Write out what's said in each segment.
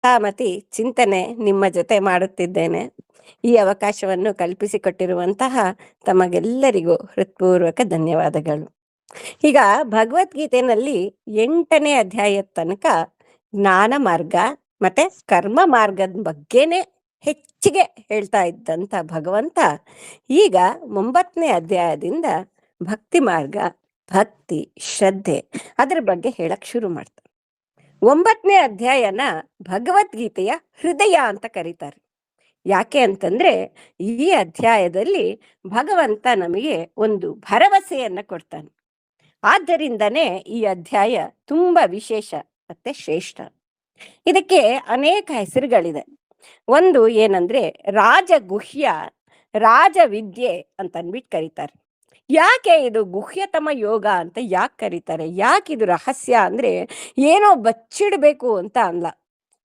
ಯಥಾಮತಿ ಚಿಂತನೆ ನಿಮ್ಮ ಜೊತೆ ಮಾಡುತ್ತಿದ್ದೇನೆ. ಈ ಅವಕಾಶವನ್ನು ಕಲ್ಪಿಸಿಕೊಟ್ಟಿರುವಂತಹ ತಮಗೆಲ್ಲರಿಗೂ ಹೃತ್ಪೂರ್ವಕ ಧನ್ಯವಾದಗಳು. ಈಗ ಭಗವದ್ಗೀತೆಯಲ್ಲಿ 8ನೇ ಅಧ್ಯಾಯದ ತನಕ ಜ್ಞಾನ ಮಾರ್ಗ ಮತ್ತೆ ಕರ್ಮ ಮಾರ್ಗದ ಬಗ್ಗೆನೇ ಹೆಚ್ಚಿಗೆ ಹೇಳ್ತಾ ಇದ್ದಂತ ಭಗವಂತ ಈಗ 9ನೇ ಅಧ್ಯಾಯದಿಂದ ಭಕ್ತಿ ಮಾರ್ಗ, ಭಕ್ತಿ, ಶ್ರದ್ಧೆ ಅದರ ಬಗ್ಗೆ ಹೇಳಕ್ ಶುರು ಮಾಡ್ತಾರೆ. 9ನೇ ಅಧ್ಯಾಯನ ಭಗವದ್ಗೀತೆಯ ಹೃದಯ ಅಂತ ಕರೀತಾರೆ. ಯಾಕೆ ಅಂತಂದ್ರೆ ಈ ಅಧ್ಯಾಯದಲ್ಲಿ ಭಗವಂತ ನಮಗೆ ಒಂದು ಭರವಸೆಯನ್ನ ಕೊಡ್ತಾನೆ. ಆದ್ದರಿಂದನೇ ಈ ಅಧ್ಯಾಯ ತುಂಬಾ ವಿಶೇಷ ಮತ್ತೆ ಶ್ರೇಷ್ಠ. ಇದಕ್ಕೆ ಅನೇಕ ಹೆಸರುಗಳಿದೆ. ಒಂದು ಏನಂದ್ರೆ ರಾಜಗುಹ್ಯ, ರಾಜವಿದ್ಯೆ ಅಂತ ಅಂದ್ಬಿಟ್ಟು ಕರೀತಾರೆ. ಯಾಕೆ ಇದು ಗುಹ್ಯತಮ ಯೋಗ ಅಂತ ಯಾಕೆ ಕರೀತಾರೆ? ಯಾಕೆ ಇದು ರಹಸ್ಯ ಅಂದ್ರೆ ಏನೋ ಬಚ್ಚಿಡ್ಬೇಕು ಅಂತ ಅಲ್ಲ.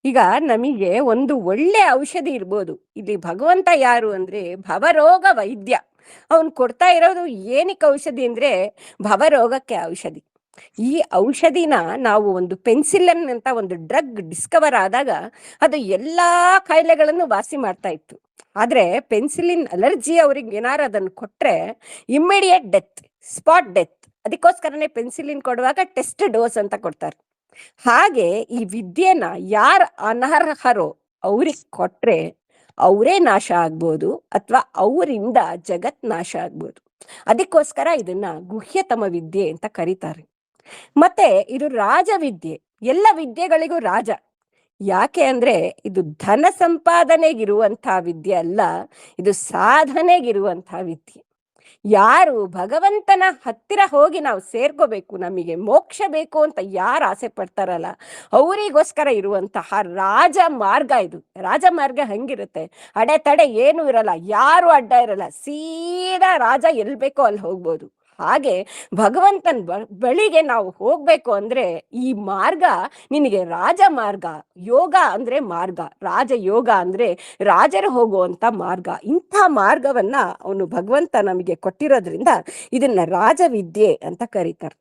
ಈಗ ನಮಗೆ ಒಂದು ಒಳ್ಳೆ ಔಷಧಿ ಇರ್ಬೋದು. ಇಲ್ಲಿ ಭಗವಂತ ಯಾರು ಅಂದ್ರೆ ಭವರೋಗ ವೈದ್ಯ. ಅವನ್ ಕೊಡ್ತಾ ಇರೋದು ಏನಕ್ಕೆ ಔಷಧಿ ಅಂದ್ರೆ ಭವರೋಗಕ್ಕೆ ಔಷಧಿ. ಈ ಔಷಧಿನ ನಾವು ಒಂದು ಪೆನ್ಸಿಲಿನ್ ಅಂತ ಒಂದು ಡ್ರಗ್ ಡಿಸ್ಕವರ್ ಆದಾಗ ಅದು ಎಲ್ಲಾ ಕಾಯಿಲೆಗಳನ್ನು ವಾಸಿ ಮಾಡ್ತಾ ಇತ್ತು. ಆದ್ರೆ ಪೆನ್ಸಿಲಿನ್ ಅಲರ್ಜಿ ಅವ್ರಿಗೆ ಏನಾರು ಅದನ್ನು ಕೊಟ್ರೆ ಇಮ್ಮಿಡಿಯೇಟ್ ಡೆತ್, ಸ್ಪಾಟ್ ಡೆತ್. ಅದಕ್ಕೋಸ್ಕರನೇ ಪೆನ್ಸಿಲಿನ್ ಕೊಡುವಾಗ ಟೆಸ್ಟ್ ಡೋಸ್ ಅಂತ ಕೊಡ್ತಾರೆ. ಹಾಗೆ ಈ ವಿದ್ಯೆನ ಯಾರ ಅನರ್ಹರೋ ಅವ್ರಿಗೆ ಕೊಟ್ರೆ ಅವರೇ ನಾಶ ಆಗ್ಬೋದು ಅಥವಾ ಅವರಿಂದ ಜಗತ್ ನಾಶ ಆಗ್ಬೋದು. ಅದಕ್ಕೋಸ್ಕರ ಇದನ್ನ ಗುಹ್ಯತಮ ವಿದ್ಯೆ ಅಂತ ಕರೀತಾರೆ. ಮತ್ತೆ ಇದು ರಾಜವಿದ್ಯೆ, ಎಲ್ಲ ವಿದ್ಯೆಗಳಿಗೂ ರಾಜ. ಯಾಕೆ ಅಂದ್ರೆ ಇದು ಧನ ಸಂಪಾದನೆಗಿರುವಂತಹ ವಿದ್ಯೆ ಅಲ್ಲ, ಇದು ಸಾಧನೆಗಿರುವಂತಹ ವಿದ್ಯೆ. ಯಾರು ಭಗವಂತನ ಹತ್ತಿರ ಹೋಗಿ ನಾವು ಸೇರ್ಕೋಬೇಕು, ನಮಗೆ ಮೋಕ್ಷ ಬೇಕು ಅಂತ ಯಾರು ಆಸೆ ಪಡ್ತಾರಲ್ಲ ಅವರಿಗೋಸ್ಕರ ಇರುವಂತಹ ರಾಜ ಮಾರ್ಗ ಇದು. ರಾಜ ಮಾರ್ಗ ಹಂಗಿರುತ್ತೆ, ಅಡೆತಡೆ ಏನು ಇರಲ್ಲ, ಯಾರು ಅಡ್ಡ ಇರಲ್ಲ, ಸೀದಾ ರಾಜ ಎಲ್ ಬೇಕೋ ಅಲ್ಲಿ ಹೋಗ್ಬೋದು. ಹಾಗೆ ಭಗವಂತನ ಬಳಿಗೆ ನಾವು ಹೋಗ್ಬೇಕು ಅಂದ್ರೆ ಈ ಮಾರ್ಗ ನಿನಗೆ ರಾಜ ಮಾರ್ಗ. ಯೋಗ ಅಂದ್ರೆ ಮಾರ್ಗ, ರಾಜ ಯೋಗ ಅಂದ್ರೆ ರಾಜರು ಹೋಗುವಂತ ಮಾರ್ಗ. ಇಂಥ ಮಾರ್ಗವನ್ನ ಅವನು ಭಗವಂತ ನಮಗೆ ಕೊಟ್ಟಿರೋದ್ರಿಂದ ಇದನ್ನ ರಾಜವಿದ್ಯೆ ಅಂತ ಕರೀತಾರೆ.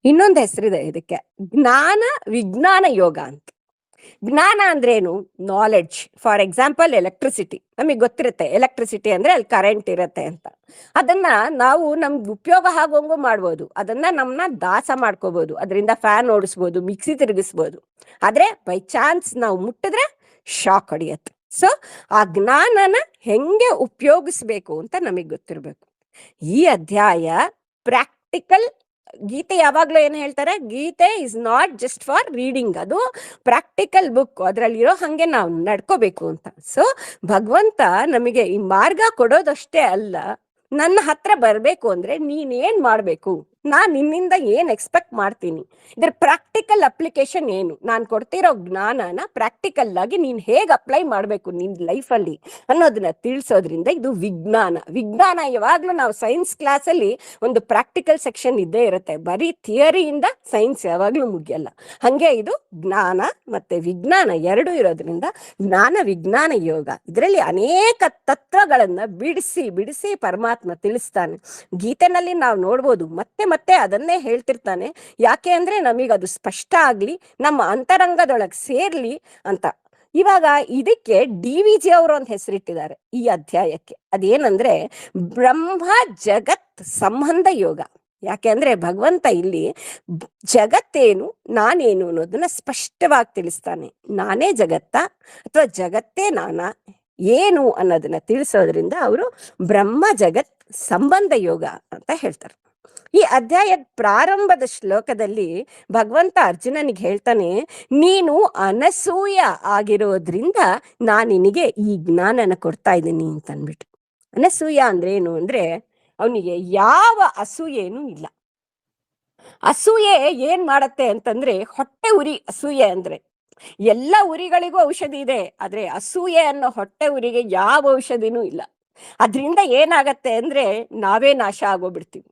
ಇನ್ನೊಂದು ಹೆಸರಿದೆ ಇದಕ್ಕೆ, ಜ್ಞಾನ ವಿಜ್ಞಾನ ಯೋಗ ಅಂತ. ಜ್ಞಾನ ಅಂದ್ರೇನು? ನಾಲೆಡ್ಜ್. ಫಾರ್ ಎಕ್ಸಾಂಪಲ್ ಎಲೆಕ್ಟ್ರಿಸಿಟಿ, ನಮಗೆ ಗೊತ್ತಿರುತ್ತೆ ಎಲೆಕ್ಟ್ರಿಸಿಟಿ ಅಂದ್ರೆ ಅಲ್ಲಿ ಕರೆಂಟ್ ಇರುತ್ತೆ ಅಂತ. ಅದನ್ನ ನಾವು ನಮ್ಗೆ ಉಪಯೋಗ ಆಗೋಂಗು ಮಾಡ್ಬೋದು, ಅದನ್ನ ನಮ್ಮನ್ನ ದಾಸ ಮಾಡ್ಕೋಬಹುದು, ಅದರಿಂದ ಫ್ಯಾನ್ ಓಡಿಸ್ಬೋದು, ಮಿಕ್ಸಿ ತಿರುಗಿಸ್ಬೋದು. ಆದ್ರೆ ಬೈ ಚಾನ್ಸ್ ನಾವು ಮುಟ್ಟಿದ್ರೆ ಶಾಕ್ ಹೊಡಿಯತ್ತೆ. ಸೊ ಆ ಜ್ಞಾನನ ಹೆಂಗೆ ಉಪಯೋಗಿಸ್ಬೇಕು ಅಂತ ನಮಗೆ ಗೊತ್ತಿರ್ಬೇಕು. ಈ ಅಧ್ಯಾಯ ಪ್ರಾಕ್ಟಿಕಲ್. ಗೀತೆ ಯಾವಾಗ್ಲೂ ಏನ್ ಹೇಳ್ತಾರೆ, Gita is not just for reading, ಅದು ಪ್ರಾಕ್ಟಿಕಲ್ ಬುಕ್, ಅದ್ರಲ್ಲಿರೋ ಹಂಗೆ ನಾವು ನಡ್ಕೋಬೇಕು ಅಂತ. ಸೊ ಭಗವಂತ ನಮಗೆ ಈ ಮಾರ್ಗ ಕೊಡೋದಷ್ಟೇ ಅಲ್ಲ, ನನ್ನ ಹತ್ರ ಬರ್ಬೇಕು ಅಂದ್ರೆ ನೀನೇನ್ ಮಾಡ್ಬೇಕು, ನಾನ್ ನಿನ್ನಿಂದ ಏನ್ ಎಕ್ಸ್ಪೆಕ್ಟ್ ಮಾಡ್ತೀನಿ, ಇದ್ರ ಪ್ರಾಕ್ಟಿಕಲ್ ಅಪ್ಲಿಕೇಶನ್ ಏನು, ನಾನು ಕೊಡ್ತಿರೋ ಜ್ಞಾನನ ಪ್ರಾಕ್ಟಿಕಲ್ ಆಗಿ ನೀನ್ ಹೇಗ್ ಅಪ್ಲೈ ಮಾಡ್ಬೇಕು ನಿನ್ ಲೈಫಲ್ಲಿ ಅನ್ನೋದನ್ನ ತಿಳಿಸೋದ್ರಿಂದ ಇದು ವಿಜ್ಞಾನ. ವಿಜ್ಞಾನ ಯಾವಾಗ್ಲೂ ನಾವು ಸೈನ್ಸ್ ಕ್ಲಾಸ್ ಅಲ್ಲಿ ಒಂದು ಪ್ರಾಕ್ಟಿಕಲ್ ಸೆಕ್ಷನ್ ಇದ್ದೇ ಇರುತ್ತೆ, ಬರೀ ಥಿಯರಿಯಿಂದ ಸೈನ್ಸ್ ಯಾವಾಗ್ಲೂ ಮುಗಿಯಲ್ಲ. ಹಂಗೆ ಇದು ಜ್ಞಾನ ಮತ್ತೆ ವಿಜ್ಞಾನ ಎರಡು ಇರೋದ್ರಿಂದ ಜ್ಞಾನ ವಿಜ್ಞಾನ ಯೋಗ. ಇದರಲ್ಲಿ ಅನೇಕ ತತ್ವಗಳನ್ನ ಬಿಡಿಸಿ ಬಿಡಿಸಿ ಪರಮಾತ್ಮ ತಿಳಿಸ್ತಾನೆ. ಗೀತೆನಲ್ಲಿ ನಾವು ನೋಡ್ಬೋದು, ಮತ್ತೆ ಮತ್ತೆ ಅದನ್ನೇ ಹೇಳ್ತಿರ್ತಾನೆ. ಯಾಕೆ ಅಂದ್ರೆ ನಮಗದು ಸ್ಪಷ್ಟ ಆಗ್ಲಿ, ನಮ್ಮ ಅಂತರಂಗದೊಳಗೆ ಸೇರ್ಲಿ ಅಂತ. ಇವಾಗ ಇದಕ್ಕೆ DVG ಅವರು ಒಂದು ಹೆಸರಿಟ್ಟಿದ್ದಾರೆ ಈ ಅಧ್ಯಾಯಕ್ಕೆ. ಅದೇನಂದ್ರೆ ಬ್ರಹ್ಮ ಜಗತ್ ಸಂಬಂಧ ಯೋಗ. ಯಾಕೆ ಅಂದ್ರೆ ಭಗವಂತ ಇಲ್ಲಿ ಜಗತ್ತೇನು ನಾನೇನು ಅನ್ನೋದನ್ನ ಸ್ಪಷ್ಟವಾಗಿ ತಿಳಿಸ್ತಾನೆ. ನಾನೇ ಜಗತ್ತ ಅಥವಾ ಜಗತ್ತೇ ನಾನಾ ಏನು ಅನ್ನೋದನ್ನ ತಿಳಿಸೋದ್ರಿಂದ ಅವರು ಬ್ರಹ್ಮ ಜಗತ್ ಸಂಬಂಧ ಯೋಗ ಅಂತ ಹೇಳ್ತಾರೆ. ಈ ಅಧ್ಯಾಯದ ಪ್ರಾರಂಭದ ಶ್ಲೋಕದಲ್ಲಿ ಭಗವಂತ ಅರ್ಜುನನಿಗೆ ಹೇಳ್ತಾನೆ, ನೀನು ಅನಸೂಯ ಆಗಿರೋದ್ರಿಂದ ನಾನು ನಿನಗೆ ಈ ಜ್ಞಾನನ ಕೊಡ್ತಾ ಇದ್ದೀನಿ ಅಂತ ಅಂದ್ಬಿಟ್ಟು. ಅನಸೂಯ ಅಂದ್ರೆ ಏನು ಅಂದ್ರೆ ಅವನಿಗೆ ಯಾವ ಅಸೂಯೇನೂ ಇಲ್ಲ. ಅಸೂಯೆ ಏನ್ ಮಾಡತ್ತೆ ಅಂತಂದ್ರೆ ಹೊಟ್ಟೆ ಉರಿ. ಅಸೂಯೆ ಅಂದ್ರೆ ಎಲ್ಲ ಉರಿಗಳಿಗೂ ಔಷಧಿ ಇದೆ, ಆದ್ರೆ ಅಸೂಯೆ ಅನ್ನೋ ಹೊಟ್ಟೆ ಉರಿಗೆ ಯಾವ ಔಷಧಿನೂ ಇಲ್ಲ. ಅದ್ರಿಂದ ಏನಾಗತ್ತೆ ಅಂದ್ರೆ ನಾವೇ ನಾಶ ಆಗೋಗ್ಬಿಡ್ತೀವಿ.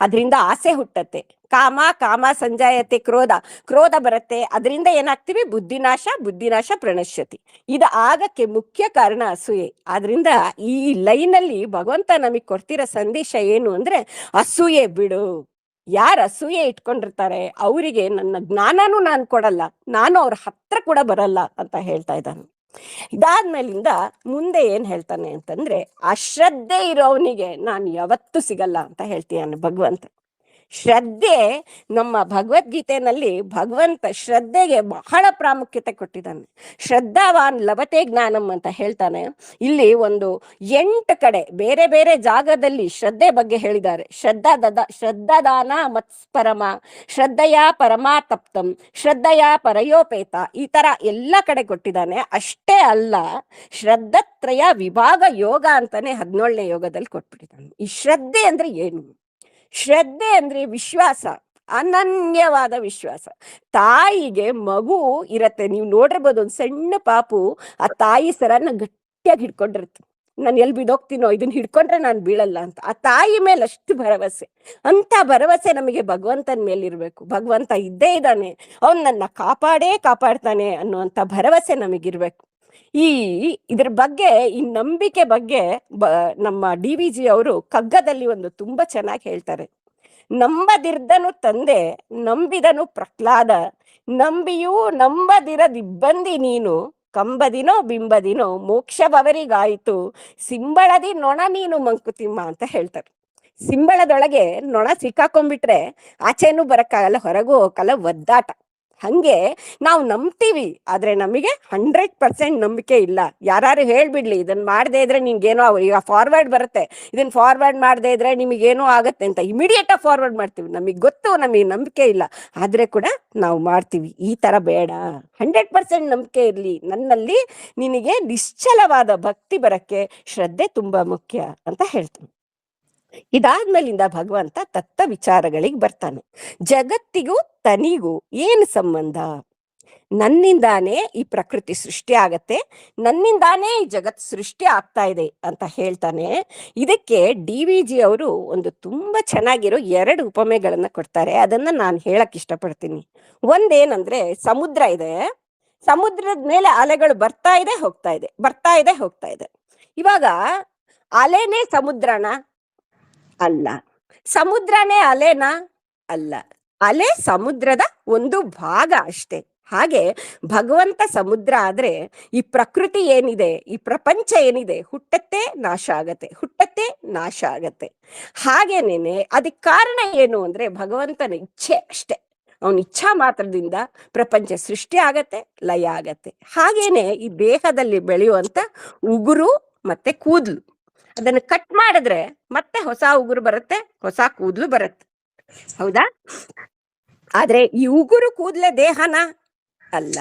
ಅದರಿಂದ ಆಸೆ ಹುಟ್ಟತ್ತೆ, ಕಾಮ ಕಾಮ ಸಂಜಾಯತೆ ಕ್ರೋಧ, ಕ್ರೋಧ ಬರುತ್ತೆ, ಅದರಿಂದ ಏನಾಗ್ತೀವಿ ಬುದ್ಧಿನಾಶ, ಬುದ್ಧಿನಾಶ ಪ್ರಣಶ್ಯತಿ. ಇದು ಆಗಕ್ಕೆ ಮುಖ್ಯ ಕಾರಣ ಅಸೂಯೆ. ಆದ್ರಿಂದ ಈ ಲೈನಲ್ಲಿ ಭಗವಂತ ನಮಗೆ ಕೊಡ್ತಿರೋ ಸಂದೇಶ ಏನು ಅಂದ್ರೆ ಅಸೂಯೆ ಬಿಡು, ಯಾರು ಅಸೂಯೆ ಇಟ್ಕೊಂಡಿರ್ತಾರೆ ಅವರಿಗೆ ನನ್ನ ಜ್ಞಾನನೂ ನಾನು ಕೊಡಲ್ಲ, ನಾನು ಅವ್ರ ಹತ್ರ ಕೂಡ ಬರಲ್ಲ ಅಂತ ಹೇಳ್ತಾ ಇದ್ದಾನೆ. ಇದಾದ್ಮೇಲಿಂದ ಮುಂದೆ ಏನ್ ಹೇಳ್ತಾನೆ ಅಂತಂದ್ರೆ, ಅಶ್ರದ್ಧೆ ಇರೋವನಿಗೆ ನಾನು ಯಾವತ್ತೂ ಸಿಗಲ್ಲ ಅಂತ ಹೇಳ್ತೀಯಾನೆ ಭಗವಂತ. ಶ್ರದ್ಧೆ, ನಮ್ಮ ಭಗವದ್ಗೀತೆಯಲ್ಲಿ ಭಗವಂತ ಶ್ರದ್ಧೆಗೆ ಬಹಳ ಪ್ರಾಮುಖ್ಯತೆ ಕೊಟ್ಟಿದ್ದಾನೆ. ಶ್ರದ್ಧಾವಾನ್ ಲಭತೆ ಜ್ಞಾನಂ ಅಂತ ಹೇಳ್ತಾನೆ. ಇಲ್ಲಿ ಒಂದು 8 ಕಡೆ ಬೇರೆ ಬೇರೆ ಜಾಗದಲ್ಲಿ ಶ್ರದ್ಧೆ ಬಗ್ಗೆ ಹೇಳಿದ್ದಾರೆ. ಶ್ರದ್ಧಾದಾನ ಮತ್ಸ್ಪರಮ, ಶ್ರದ್ಧೆಯ ಪರಮಾತಪ್ತಂ, ಶ್ರದ್ಧೆಯ ಪರಯೋಪೇತ, ಈ ತರ ಎಲ್ಲ ಕಡೆ ಕೊಟ್ಟಿದ್ದಾನೆ. ಅಷ್ಟೇ ಅಲ್ಲ, ಶ್ರದ್ಧತ್ರಯ ವಿಭಾಗ ಯೋಗ ಅಂತಾನೆ 17ನೇ ಯೋಗದಲ್ಲಿ ಕೊಟ್ಬಿಟ್ಟಿದ್ದಾನೆ. ಈ ಶ್ರದ್ಧೆ ಅಂದ್ರೆ ಏನು? ಶ್ರದ್ಧೆ ಅಂದ್ರೆ ವಿಶ್ವಾಸ, ಅನನ್ಯವಾದ ವಿಶ್ವಾಸ. ತಾಯಿಗೆ ಮಗು ಇರತ್ತೆ, ನೀವು ನೋಡಿರ್ಬೋದು, ಒಂದು ಸಣ್ಣ ಪಾಪು ಆ ತಾಯಿ ಸರನ್ನ ಗಟ್ಟಿಯಾಗಿ ಹಿಡ್ಕೊಂಡಿರುತ್ತೆ. ನಾನು ಎಲ್ಲಿ ಬಿದೋಗ್ತೀನೋ, ಇದನ್ನ ಹಿಡ್ಕೊಂಡ್ರೆ ನಾನು ಬೀಳಲ್ಲ ಅಂತ. ಆ ತಾಯಿ ಮೇಲೆ ಅಷ್ಟು ಭರವಸೆ. ಅಂತ ಭರವಸೆ ನಮಗೆ ಭಗವಂತನ ಮೇಲಿರ್ಬೇಕು. ಭಗವಂತ ಇದ್ದೇ ಇದ್ದಾನೆ, ಅವನ್ ನನ್ನ ಕಾಪಾಡ್ತಾನೆ ಅನ್ನುವಂಥ ಭರವಸೆ ನಮಗಿರ್ಬೇಕು. ಇದ್ರ ಬಗ್ಗೆ, ಈ ನಂಬಿಕೆ ಬಗ್ಗೆ ನಮ್ಮ DVG ಅವರು ಕಗ್ಗದಲ್ಲಿ ಒಂದು ತುಂಬಾ ಚೆನ್ನಾಗಿ ಹೇಳ್ತಾರೆ. ನಂಬದಿರ್ದನು ತಂದೆ, ನಂಬಿದನು ಪ್ರಹ್ಲಾದ, ನಂಬಿಯೂ ನಂಬದಿರದಿಬ್ಬಂದಿ ನೀನು, ಕಂಬದಿನೋ ಬಿಂಬದಿನೋ ಮೋಕ್ಷವರಿಗಾಯಿತು, ಸಿಂಬಳದಿ ನೊಣ ನೀನು ಮಂಕುತಿಮ್ಮ ಅಂತ ಹೇಳ್ತಾರೆ. ಸಿಂಬಳದೊಳಗೆ ನೊಣ ಸಿಕ್ಕಾಕೊಂಡ್ಬಿಟ್ರೆ ಆಚೆನೂ ಬರಕ್ಕಾಗಲ್ಲ, ಹೊರಗೂ ಹೋಗಲ್ಲ, ಒದ್ದಾಟ. ಹಂಗೆ ನಾವು ನಂಬ್ತೀವಿ, ಆದ್ರೆ ನಮಗೆ 100% ನಂಬಿಕೆ ಇಲ್ಲ. ಯಾರು ಹೇಳ್ಬಿಡ್ಲಿ ಇದನ್ನ ಮಾಡದೇ ಇದ್ರೆ ನಿಮ್ಗೇನೋ, ಈಗ ಫಾರ್ವರ್ಡ್ ಬರುತ್ತೆ, ಇದನ್ನ ಫಾರ್ವರ್ಡ್ ಮಾಡದೇ ಇದ್ರೆ ನಿಮಗೇನೋ ಆಗತ್ತೆ ಅಂತ ಇಮಿಡಿಯೇಟ್ ಆಗಿ ಫಾರ್ವರ್ಡ್ ಮಾಡ್ತೀವಿ. ನಮಗೆ ಗೊತ್ತು, ನಮಗೆ ನಂಬಿಕೆ ಇಲ್ಲ, ಆದ್ರೆ ಕೂಡ ನಾವು ಮಾಡ್ತೀವಿ. ಈ ತರ ಬೇಡ, 100% ನಂಬಿಕೆ ಇರ್ಲಿ ನನ್ನಲ್ಲಿ. ನಿನಗೆ ನಿಶ್ಚಲವಾದ ಭಕ್ತಿ ಬರಕ್ಕೆ ಶ್ರದ್ಧೆ ತುಂಬಾ ಮುಖ್ಯ ಅಂತ ಹೇಳ್ತೀನಿ. ಇದಾದ್ಮೇಲಿಂದ ಭಗವಂತ ತತ್ವ ವಿಚಾರಗಳಿಗೆ ಬರ್ತಾನೆ. ಜಗತ್ತಿಗೂ ತನಿಗೂ ಏನು ಸಂಬಂಧ? ನನ್ನಿಂದಾನೇ ಈ ಪ್ರಕೃತಿ ಸೃಷ್ಟಿ ಆಗತ್ತೆ, ನನ್ನಿಂದಾನೇ ಈ ಜಗತ್ ಸೃಷ್ಟಿ ಆಗ್ತಾ ಇದೆ ಅಂತ ಹೇಳ್ತಾನೆ. ಇದಕ್ಕೆ DVG ಅವರು ಒಂದು ತುಂಬಾ ಚೆನ್ನಾಗಿರೋ 2 ಉಪಮೆಗಳನ್ನ ಕೊಡ್ತಾರೆ. ಅದನ್ನ ನಾನು ಹೇಳಕ್ ಇಷ್ಟಪಡ್ತೀನಿ. ಒಂದೇನಂದ್ರೆ, ಸಮುದ್ರ ಇದೆ, ಸಮುದ್ರದ ಮೇಲೆ ಅಲೆಗಳು ಬರ್ತಾ ಇದೆ ಹೋಗ್ತಾ ಇದೆ, ಬರ್ತಾ ಇದೆ ಹೋಗ್ತಾ ಇದೆ. ಇವಾಗ ಅಲೆನೇ ಸಮುದ್ರನ? ಅಲ್ಲ. ಸಮುದ್ರನೇ ಅಲೆನಾ? ಅಲ್ಲ. ಅಲೆ ಸಮುದ್ರದ ಒಂದು ಭಾಗ ಅಷ್ಟೇ. ಹಾಗೆ ಭಗವಂತ ಸಮುದ್ರ ಆದ್ರೆ ಈ ಪ್ರಕೃತಿ ಏನಿದೆ, ಈ ಪ್ರಪಂಚ ಏನಿದೆ, ಹುಟ್ಟತ್ತೆ ನಾಶ ಆಗತ್ತೆ, ಹುಟ್ಟತ್ತೆ ನಾಶ ಆಗತ್ತೆ. ಹಾಗೇನೇನೆ ಅದಕ್ಕೆ ಕಾರಣ ಏನು ಅಂದ್ರೆ ಭಗವಂತನ ಇಚ್ಛೆ ಅಷ್ಟೇ. ಅವನ ಇಚ್ಛಾ ಮಾತ್ರದಿಂದ ಪ್ರಪಂಚ ಸೃಷ್ಟಿ ಆಗತ್ತೆ, ಲಯ ಆಗತ್ತೆ. ಹಾಗೇನೆ ಈ ದೇಹದಲ್ಲಿ ಬೆಳೆಯುವಂತ ಉಗುರು ಮತ್ತೆ ಕೂದಲು, ಅದನ್ನ ಕಟ್ ಮಾಡಿದ್ರೆ ಮತ್ತೆ ಹೊಸ ಉಗುರು ಬರುತ್ತೆ, ಹೊಸ ಕೂದಲು ಬರುತ್ತೆ, ಹೌದಾ? ಆದ್ರೆ ಈ ಉಗುರು ಕೂದಲೇ ದೇಹನ? ಅಲ್ಲ,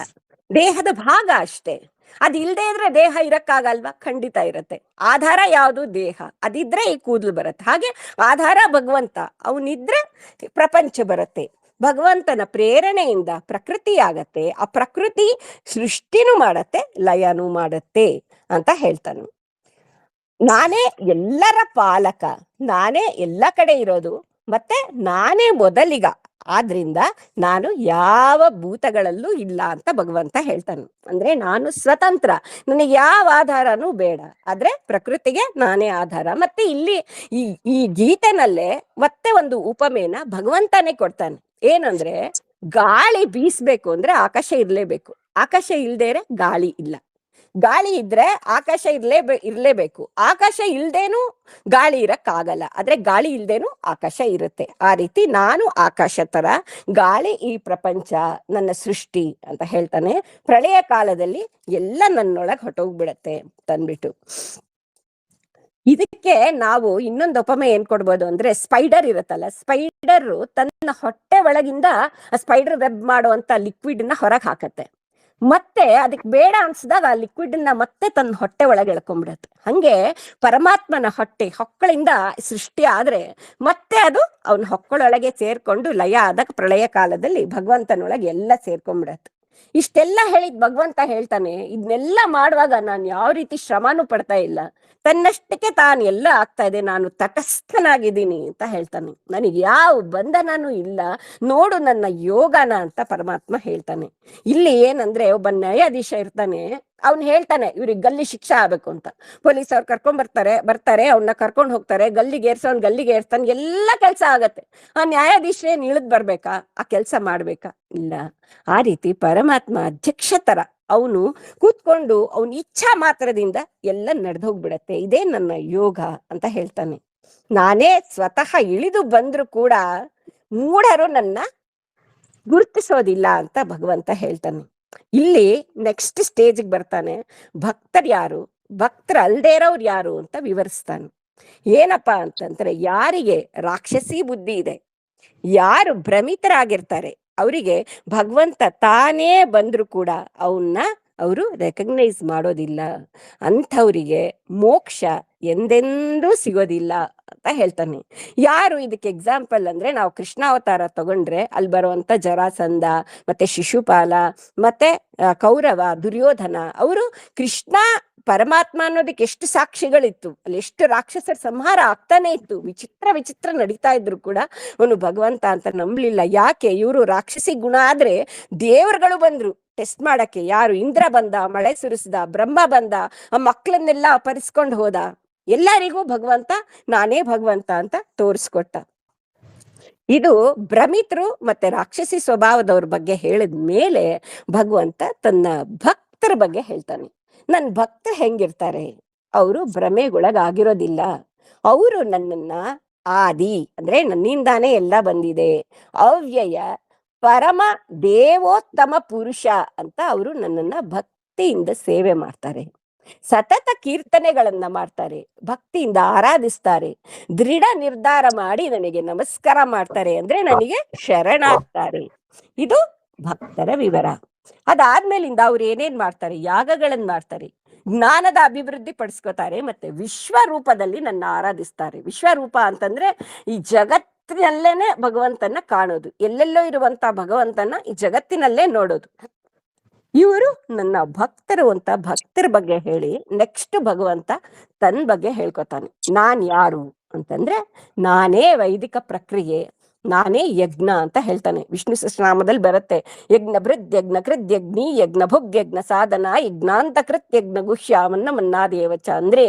ದೇಹದ ಭಾಗ ಅಷ್ಟೇ. ಅದಿಲ್ದೇ ಇದ್ರೆ ದೇಹ ಇರಕ್ಕಾಗಲ್ವಾ? ಖಂಡಿತ ಇರತ್ತೆ. ಆಧಾರ ಯಾವುದು? ದೇಹ. ಅದಿದ್ರೆ ಈ ಕೂದಲು ಬರುತ್ತೆ. ಹಾಗೆ ಆಧಾರ ಭಗವಂತ, ಅವನಿದ್ರೆ ಪ್ರಪಂಚ ಬರುತ್ತೆ. ಭಗವಂತನ ಪ್ರೇರಣೆಯಿಂದ ಪ್ರಕೃತಿ ಆಗತ್ತೆ, ಆ ಪ್ರಕೃತಿ ಸೃಷ್ಟಿನೂ ಮಾಡತ್ತೆ, ಲಯನೂ ಮಾಡತ್ತೆ ಅಂತ ಹೇಳ್ತಾನೆ. ನಾನೇ ಎಲ್ಲರ ಪಾಲಕ, ನಾನೇ ಎಲ್ಲ ಕಡೆ ಇರೋದು, ಮತ್ತೆ ನಾನೇ ಮೊದಲಿಗ. ಆದ್ರಿಂದ ನಾನು ಯಾವ ಭೂತಗಳಲ್ಲೂ ಇಲ್ಲ ಅಂತ ಭಗವಂತ ಹೇಳ್ತಾನೆ. ಅಂದ್ರೆ ನಾನು ಸ್ವತಂತ್ರ, ನನಗೆ ಯಾವ ಆಧಾರನೂ ಬೇಡ, ಆದ್ರೆ ಪ್ರಕೃತಿಗೆ ನಾನೇ ಆಧಾರ. ಮತ್ತೆ ಇಲ್ಲಿ ಈ ಗೀತೆನಲ್ಲೇ ಮತ್ತೆ ಒಂದು ಉಪಮೇನ ಭಗವಂತನೇ ಕೊಡ್ತಾನೆ. ಏನಂದ್ರೆ, ಗಾಳಿ ಬೀಸ್ಬೇಕು ಅಂದ್ರೆ ಆಕಾಶ ಇರ್ಲೇಬೇಕು, ಆಕಾಶ ಇಲ್ದೇರೆ ಗಾಳಿ ಇಲ್ಲ, ಗಾಳಿ ಇದ್ರೆ ಆಕಾಶ ಇರ್ಲೇಬೇಕು, ಆಕಾಶ ಇಲ್ದೇನು ಗಾಳಿ ಇರಕ್ಕಾಗಲ್ಲ, ಆದ್ರೆ ಗಾಳಿ ಇಲ್ದೇನು ಆಕಾಶ ಇರುತ್ತೆ. ಆ ರೀತಿ ನಾನು ಆಕಾಶ ತರ, ಗಾಳಿ ಈ ಪ್ರಪಂಚ, ನನ್ನ ಸೃಷ್ಟಿ ಅಂತ ಹೇಳ್ತಾನೆ. ಪ್ರಳಯ ಕಾಲದಲ್ಲಿ ಎಲ್ಲ ನನ್ನೊಳಗೆ ಹೊಟ್ಟೋಗ್ಬಿಡತ್ತೆ ತಂದ್ಬಿಟ್ಟು. ಇದಕ್ಕೆ ನಾವು ಇನ್ನೊಂದು ಉಪಮೆ ಏನ್ ಕೊಡ್ಬೋದು ಅಂದ್ರೆ, ಸ್ಪೈಡರ್ ಇರುತ್ತಲ್ಲ, ಸ್ಪೈಡರ್ ತನ್ನ ಹೊಟ್ಟೆ ಒಳಗಿಂದ ಸ್ಪೈಡರ್ ವೆಬ್ ಮಾಡುವಂತ ಲಿಕ್ವಿಡ್ ನ ಹೊರಗೆ ಹಾಕತ್ತೆ. ಮತ್ತೆ ಅದಕ್ಕೆ ಬೇಡ ಅನ್ಸಿದಾಗ ಆ ಲಿಕ್ವಿಡ್ ನ ಮತ್ತೆ ತನ್ನ ಹೊಟ್ಟೆ ಒಳಗೆ ಎಳ್ಕೊಂಡ್ಬಿಡತ್ತೆ. ಹಂಗೆ ಪರಮಾತ್ಮನ ಹೊಕ್ಕಳಿಂದ ಸೃಷ್ಟಿ ಆದ್ರೆ ಮತ್ತೆ ಅದು ಅವನ ಹೊಕ್ಕಳೊಳಗೆ ಸೇರ್ಕೊಂಡು ಲಯ ಆದಾಗ ಪ್ರಳಯ ಕಾಲದಲ್ಲಿ ಭಗವಂತನೊಳಗೆ ಎಲ್ಲ ಸೇರ್ಕೊಂಡ್ಬಿಡತ್ತೆ. ಇಷ್ಟೆಲ್ಲ ಹೇಳಿದ್ ಭಗವಂತ ಹೇಳ್ತಾನೆ, ಇದನ್ನೆಲ್ಲ ಮಾಡುವಾಗ ನಾನು ಯಾವ ರೀತಿ ಶ್ರಮನೂ ಪಡ್ತಾ ಇಲ್ಲ, ತನ್ನಷ್ಟಕ್ಕೆ ತಾನು ಎಲ್ಲ ಆಗ್ತಾ ಇದೆ, ನಾನು ತಟಸ್ಥನಾಗಿದ್ದೀನಿ ಅಂತ ಹೇಳ್ತಾನೆ. ನನಗೆ ಯಾವ ಬಂಧನನೂ ಇಲ್ಲ, ನೋಡು ನನ್ನ ಯೋಗನ ಅಂತ ಪರಮಾತ್ಮ ಹೇಳ್ತಾನೆ. ಇಲ್ಲಿ ಏನಂದ್ರೆ, ಒಬ್ಬ ನ್ಯಾಯಾಧೀಶ ಇರ್ತಾನೆ, ಅವ್ನು ಹೇಳ್ತಾನೆ ಇವ್ರಿಗೆ ಗಲ್ಲಿ ಶಿಕ್ಷೆ ಆಗ್ಬೇಕು ಅಂತ. ಪೊಲೀಸ್ ಅವ್ರು ಕರ್ಕೊಂಡ್ ಬರ್ತಾರೆ ಅವನ್ನ ಕರ್ಕೊಂಡು ಹೋಗ್ತಾರೆ, ಗಲ್ಲಿಗೆ ಗಲ್ಲಿಗೆ ಏರ್ಸ್ತಾನೆ, ಎಲ್ಲ ಕೆಲಸ ಆಗತ್ತೆ. ಆ ನ್ಯಾಯಾಧೀಶ ಏನ್ ಇಳಿದ್ ಬರ್ಬೇಕಾ? ಆ ಕೆಲಸ ಮಾಡ್ಬೇಕಾ? ಇಲ್ಲ. ಆ ರೀತಿ ಪರಮಾತ್ಮ ಅಧ್ಯಕ್ಷ ತರ ಅವನು ಕೂತ್ಕೊಂಡು ಅವನ ಇಚ್ಛಾ ಮಾತ್ರದಿಂದ ಎಲ್ಲ ನಡೆದು ಹೋಗ್ಬಿಡತ್ತೆ. ಇದೇ ನನ್ನ ಯೋಗ ಅಂತ ಹೇಳ್ತಾನೆ. ನಾನೇ ಸ್ವತಃ ಇಳಿದು ಬಂದ್ರು ಕೂಡ ಮೂಢರು ನನ್ನ ಗುರುತಿಸೋದಿಲ್ಲ ಅಂತ ಭಗವಂತ ಹೇಳ್ತಾನೆ. ಇಲ್ಲಿ ನೆಕ್ಸ್ಟ್ ಸ್ಟೇಜ್ಗೆ ಬರ್ತಾನೆ. ಭಕ್ತರು ಯಾರು, ಭಕ್ತರು ಅಲ್ದೇ ಇರೋರು ಯಾರು ಅಂತ ವಿವರಿಸ್ತಾನೆ. ಏನಪ್ಪಾ ಅಂತಂದ್ರೆ, ಯಾರಿಗೆ ರಾಕ್ಷಸಿ ಬುದ್ಧಿ ಇದೆ, ಯಾರು ಭ್ರಮಿತರಾಗಿರ್ತಾರೆ, ಅವರಿಗೆ ಭಗವಂತ ತಾನೇ ಬಂದ್ರು ಕೂಡ ಅವನ್ನ ಅವರು ರೆಕಗ್ನೈಸ್ ಮಾಡೋದಿಲ್ಲ. ಅಂಥವರಿಗೆ ಮೋಕ್ಷ ಎಂದೆಂದೂ ಸಿಗೋದಿಲ್ಲ ಅಂತ ಹೇಳ್ತಾನೆ. ಯಾರು ಇದಕ್ಕೆ ಎಕ್ಸಾಂಪಲ್ ಅಂದ್ರೆ, ನಾವು ಕೃಷ್ಣಾವತಾರ ತಗೊಂಡ್ರೆ ಅಲ್ಲಿ ಬರುವಂತ ಜರಾಸಂಧ ಮತ್ತೆ ಶಿಶುಪಾಲ ಮತ್ತೆ ಕೌರವ ದುರ್ಯೋಧನ, ಅವರು ಕೃಷ್ಣ ಪರಮಾತ್ಮ ಅನ್ನೋದಕ್ಕೆ ಎಷ್ಟು ಸಾಕ್ಷಿಗಳಿತ್ತು, ಅಲ್ಲಿ ಎಷ್ಟು ರಾಕ್ಷಸರ ಸಂಹಾರ ಆಗ್ತಾನೆ ಇತ್ತು, ವಿಚಿತ್ರ ನಡೀತಾ ಇದ್ರು ಕೂಡ ಅವನು ಭಗವಂತ ಅಂತ ನಂಬಲಿಲ್ಲ. ಯಾಕೆ? ಇವರು ರಾಕ್ಷಸಿ ಗುಣ ಆದ್ರೆ ದೇವರುಗಳು ಬಂದ್ರು ಟೆಸ್ಟ್ ಮಾಡಕ್ಕೆ. ಯಾರು? ಇಂದ್ರ ಬಂದ, ಮಳೆ ಸುರಿಸ್ದ, ಬ್ರಹ್ಮ ಬಂದ, ಆ ಮಕ್ಕಳನ್ನೆಲ್ಲ ಅಪರಿಸ್ಕೊಂಡು ಹೋದ. ಎಲ್ಲರಿಗೂ ಭಗವಂತ ನಾನೇ ಭಗವಂತ ಅಂತ ತೋರಿಸ್ಕೊಟ್ಟ. ಇದು ಭ್ರಮಿತರು ಮತ್ತೆ ರಾಕ್ಷಸಿ ಸ್ವಭಾವದವ್ರ ಬಗ್ಗೆ ಹೇಳಿದ ಮೇಲೆ ಭಗವಂತ ತನ್ನ ಭಕ್ತರ ಬಗ್ಗೆ ಹೇಳ್ತಾನೆ. ನನ್ನ ಭಕ್ತರು ಹೆಂಗಿರ್ತಾರೆ? ಅವರು ಭ್ರಮೆಗೊಳಗಾಗಿರೋದಿಲ್ಲ. ಅವರು ನನ್ನನ್ನ ಆದಿ ಅಂದ್ರೆ ನನ್ನಿಂದಾನೇ ಎಲ್ಲ ಬಂದಿದೆ, ಅವ್ಯಯ ಪರಮ ದೇವೋತ್ತಮ ಪುರುಷ ಅಂತ ಅವರು ನನ್ನನ್ನ ಭಕ್ತಿಯಿಂದ ಸೇವೆ ಮಾಡ್ತಾರೆ. ಸತತ ಕೀರ್ತನೆಗಳನ್ನ ಮಾಡ್ತಾರೆ, ಭಕ್ತಿಯಿಂದ ಆರಾಧಿಸ್ತಾರೆ, ದೃಢ ನಿರ್ಧಾರ ಮಾಡಿ ನನಗೆ ನಮಸ್ಕಾರ ಮಾಡ್ತಾರೆ, ಅಂದ್ರೆ ನನಗೆ ಶರಣಾಗ್ತಾರೆ. ಇದು ಭಕ್ತರ ವಿವರ. ಅದಾದ್ಮೇಲಿಂದ ಅವ್ರು ಏನೇನ್ ಮಾಡ್ತಾರೆ? ಯಾಗಗಳನ್ನ ಮಾಡ್ತಾರೆ, ಜ್ಞಾನದ ಅಭಿವೃದ್ಧಿ ಪಡಿಸ್ಕೋತಾರೆ, ಮತ್ತೆ ವಿಶ್ವರೂಪದಲ್ಲಿ ನನ್ನ ಆರಾಧಿಸ್ತಾರೆ. ವಿಶ್ವರೂಪ ಅಂತಂದ್ರೆ ಈ ಜಗತ್ತಿನಲ್ಲೇನೆ ಭಗವಂತನ ಕಾಣೋದು, ಎಲ್ಲೆಲ್ಲೋ ಇರುವಂತ ಭಗವಂತನ ಈ ಜಗತ್ತಿನಲ್ಲೇ ನೋಡೋದು. ಇವರು ನನ್ನ ಭಕ್ತರು ಅಂತ ಭಕ್ತರ ಬಗ್ಗೆ ಹೇಳಿ ನೆಕ್ಸ್ಟ್ ಭಗವಂತ ತನ್ನ ಬಗ್ಗೆ ಹೇಳ್ಕೊತಾನೆ. ನಾನ್ ಯಾರು ಅಂತಂದ್ರೆ, ನಾನೇ ವೈದಿಕ ಪ್ರಕ್ರಿಯೆ, ನಾನೇ ಯಜ್ಞ ಅಂತ ಹೇಳ್ತಾನೆ. ವಿಷ್ಣು ಸಹಸ್ರನಾಮದಲ್ಲಿ ಬರುತ್ತೆ, ಯಜ್ಞ ಭೃದ್ ಯಜ್ಞ ಕೃದ್ ಯಜ್ಞಿ ಯಜ್ಞ ಭುಗ್ ಯಜ್ಞ ಸಾಧನ ಯಜ್ಞಾಂತ ಕೃತ್ ಯಜ್ಞ ಗುಹ್ಯಾಮನ್ನ ಮನ್ನಾದೇವಚ. ಅಂದ್ರೆ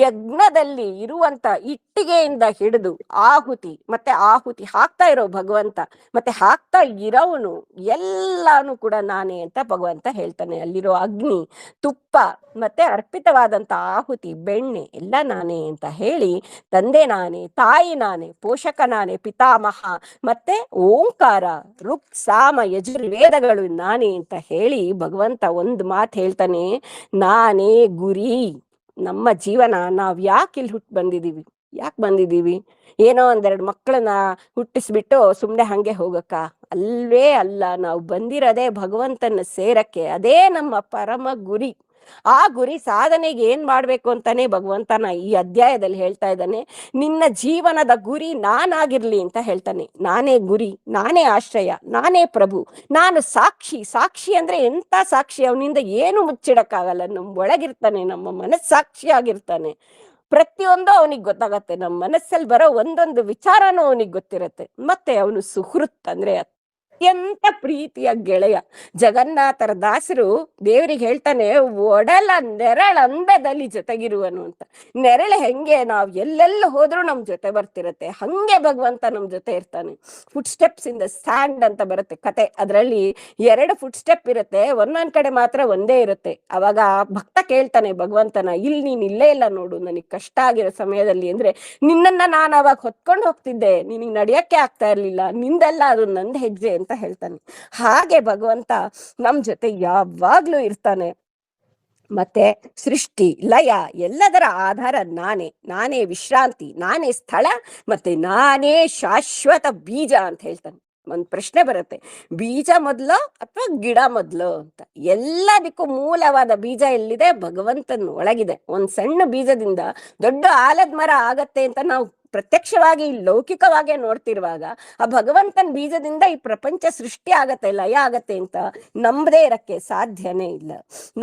ಯಜ್ಞದಲ್ಲಿ ಇರುವಂತ ಇಟ್ಟಿಗೆಯಿಂದ ಹಿಡಿದು ಆಹುತಿ ಮತ್ತೆ ಆಹುತಿ ಹಾಕ್ತಾ ಇರೋ ಭಗವಂತ ಮತ್ತೆ ಹಾಕ್ತಾ ಇರೋವನು ಎಲ್ಲಾನು ಕೂಡ ನಾನೇ ಅಂತ ಭಗವಂತ ಹೇಳ್ತಾನೆ. ಅಲ್ಲಿರೋ ಅಗ್ನಿ, ತುಪ್ಪ ಮತ್ತೆ ಅರ್ಪಿತವಾದಂತ ಆಹುತಿ, ಬೆಣ್ಣೆ ಎಲ್ಲ ನಾನೇ ಅಂತ ಹೇಳಿ, ತಂದೆ ನಾನೇ, ತಾಯಿ ನಾನೇ, ಪೋಷಕ ನಾನೇ, ಪಿತಾಮಹ ಮತ್ತೆ ಓಂಕಾರ, ಋಕ್ ಸಾಮ ಯಜುರ್ವೇದಗಳು ನಾನೇ ಅಂತ ಹೇಳಿ ಭಗವಂತ ಒಂದು ಮಾತು ಹೇಳ್ತಾನೆ, ನಾನೇ ಗುರಿ. ನಮ್ಮ ಜೀವನ ನಾವ್ ಯಾಕೆ ಇಲ್ಲಿ ಯಾಕೆ ಬಂದಿದೀವಿ? ಏನೋ ಒಂದೆರಡು ಮಕ್ಕಳನ್ನ ಹುಟ್ಟಿಸ್ಬಿಟ್ಟು ಸುಮ್ನೆ ಹಂಗೆ ಹೋಗಕ್ಕ? ಅಲ್ವೇ ಅಲ್ಲ, ನಾವು ಬಂದಿರೋದೇ ಭಗವಂತನ ಸೇರಕ್ಕೆ. ಅದೇ ನಮ್ಮ ಪರಮ ಗುರಿ. ಆ ಗುರಿ ಸಾಧನೆಗೆ ಏನ್ ಮಾಡ್ಬೇಕು ಅಂತಾನೆ ಭಗವಂತನ ಈ ಅಧ್ಯಾಯದಲ್ಲಿ ಹೇಳ್ತಾ ಇದ್ದಾನೆ. ನಿನ್ನ ಜೀವನದ ಗುರಿ ನಾನಾಗಿರ್ಲಿ ಅಂತ ಹೇಳ್ತಾನೆ. ನಾನೇ ಗುರಿ, ನಾನೇ ಆಶ್ರಯ, ನಾನೇ ಪ್ರಭು, ನಾನು ಸಾಕ್ಷಿ. ಸಾಕ್ಷಿ ಅಂದ್ರೆ ಎಂತ ಸಾಕ್ಷಿ? ಅವನಿಂದ ಏನು ಮುಚ್ಚಿಡಕ್ಕಾಗಲ್ಲ. ನಮ್ಮ ಒಳಗಿರ್ತಾನೆ, ನಮ್ಮ ಮನಸ್ಸಾಕ್ಷಿಯಾಗಿರ್ತಾನೆ. ಪ್ರತಿಯೊಂದು ಅವನಿಗೆ ಗೊತ್ತಾಗತ್ತೆ. ನಮ್ಮ ಮನಸ್ಸಲ್ಲಿ ಬರೋ ಒಂದೊಂದು ವಿಚಾರನೂ ಅವನಿಗೆ ಗೊತ್ತಿರತ್ತೆ. ಮತ್ತೆ ಅವನು ಸುಹೃತ್ ಅಂದ್ರೆ ಅತ್ಯಂತ ಪ್ರೀತಿಯ ಗೆಳೆಯ. ಜಗನ್ನಾಥರ ದಾಸರು ದೇವರಿಗೆ ಹೇಳ್ತಾನೆ, ಒಡಲ ನೆರಳಂದದಲ್ಲಿ ಜೊತೆಗಿರುವನು ಅಂತ. ನೆರಳು ಹೆಂಗೆ ನಾವ್ ಎಲ್ಲೆಲ್ಲ ಹೋದ್ರೂ ನಮ್ ಜೊತೆ ಬರ್ತಿರತ್ತೆ, ಹಂಗೆ ಭಗವಂತ ನಮ್ ಜೊತೆ ಇರ್ತಾನೆ. Foot steps in the sand ಅಂತ ಬರುತ್ತೆ ಕತೆ. ಅದ್ರಲ್ಲಿ 2 ಫುಟ್ ಸ್ಟೆಪ್ ಇರುತ್ತೆ, ಒಂದೊಂದ್ ಕಡೆ ಮಾತ್ರ ಒಂದೇ ಇರುತ್ತೆ. ಅವಾಗ ಭಕ್ತ ಕೇಳ್ತಾನೆ ಭಗವಂತನ, ಇಲ್ಲಿ ನೀನ್ ಇಲ್ಲೇ ಇಲ್ಲ ನೋಡು, ನನಗ್ ಕಷ್ಟ ಆಗಿರೋ ಸಮಯದಲ್ಲಿ. ಅಂದ್ರೆ ನಿನ್ನನ್ನ ನಾನು ಅವಾಗ ಹೊತ್ಕೊಂಡು ಹೋಗ್ತಿದ್ದೆ, ನಿನಗ್ ನಡಿಯಕ್ಕೆ ಆಗ್ತಾ ಇರ್ಲಿಲ್ಲ, ನಿಂದೆಲ್ಲ ಅದು ನಂದ್ ಹೆಜ್ಜೆ ಅಂತ ಹೇಳ್ತಾನೆ. ಹಾಗೆ ಭಗವಂತ ನಮ್ ಜೊತೆ ಯಾವಾಗ್ಲೂ ಇರ್ತಾನೆ. ಮತ್ತೆ ಸೃಷ್ಟಿ ಲಯ ಎಲ್ಲದರ ಆಧಾರ ನಾನೇ ವಿಶ್ರಾಂತಿ, ನಾನೇ ಸ್ಥಳ, ಮತ್ತೆ ನಾನೇ ಶಾಶ್ವತ ಬೀಜ ಅಂತ ಹೇಳ್ತಾನೆ. ಒಂದ್ ಪ್ರಶ್ನೆ ಬರುತ್ತೆ, ಬೀಜ ಮೊದ್ಲು ಅಥವಾ ಗಿಡ ಮೊದ್ಲು ಅಂತ. ಎಲ್ಲದಕ್ಕೂ ಮೂಲವಾದ ಬೀಜ ಎಲ್ಲಿದೆ? ಭಗವಂತನ ಒಳಗಿದೆ. ಒಂದ್ ಸಣ್ಣ ಬೀಜದಿಂದ ದೊಡ್ಡ ಆಲದ ಮರ ಆಗತ್ತೆ ಅಂತ ನಾವು ಪ್ರತ್ಯಕ್ಷವಾಗಿ ಲೌಕಿಕವಾಗಿ ನೋಡ್ತಿರುವಾಗ, ಆ ಭಗವಂತನ ಬೀಜದಿಂದ ಈ ಪ್ರಪಂಚ ಸೃಷ್ಟಿ ಆಗತ್ತೆ, ಲಯ ಆಗತ್ತೆ ಅಂತ ನಂಬದೇ ಇರಕ್ಕೆ ಸಾಧ್ಯನೇ ಇಲ್ಲ.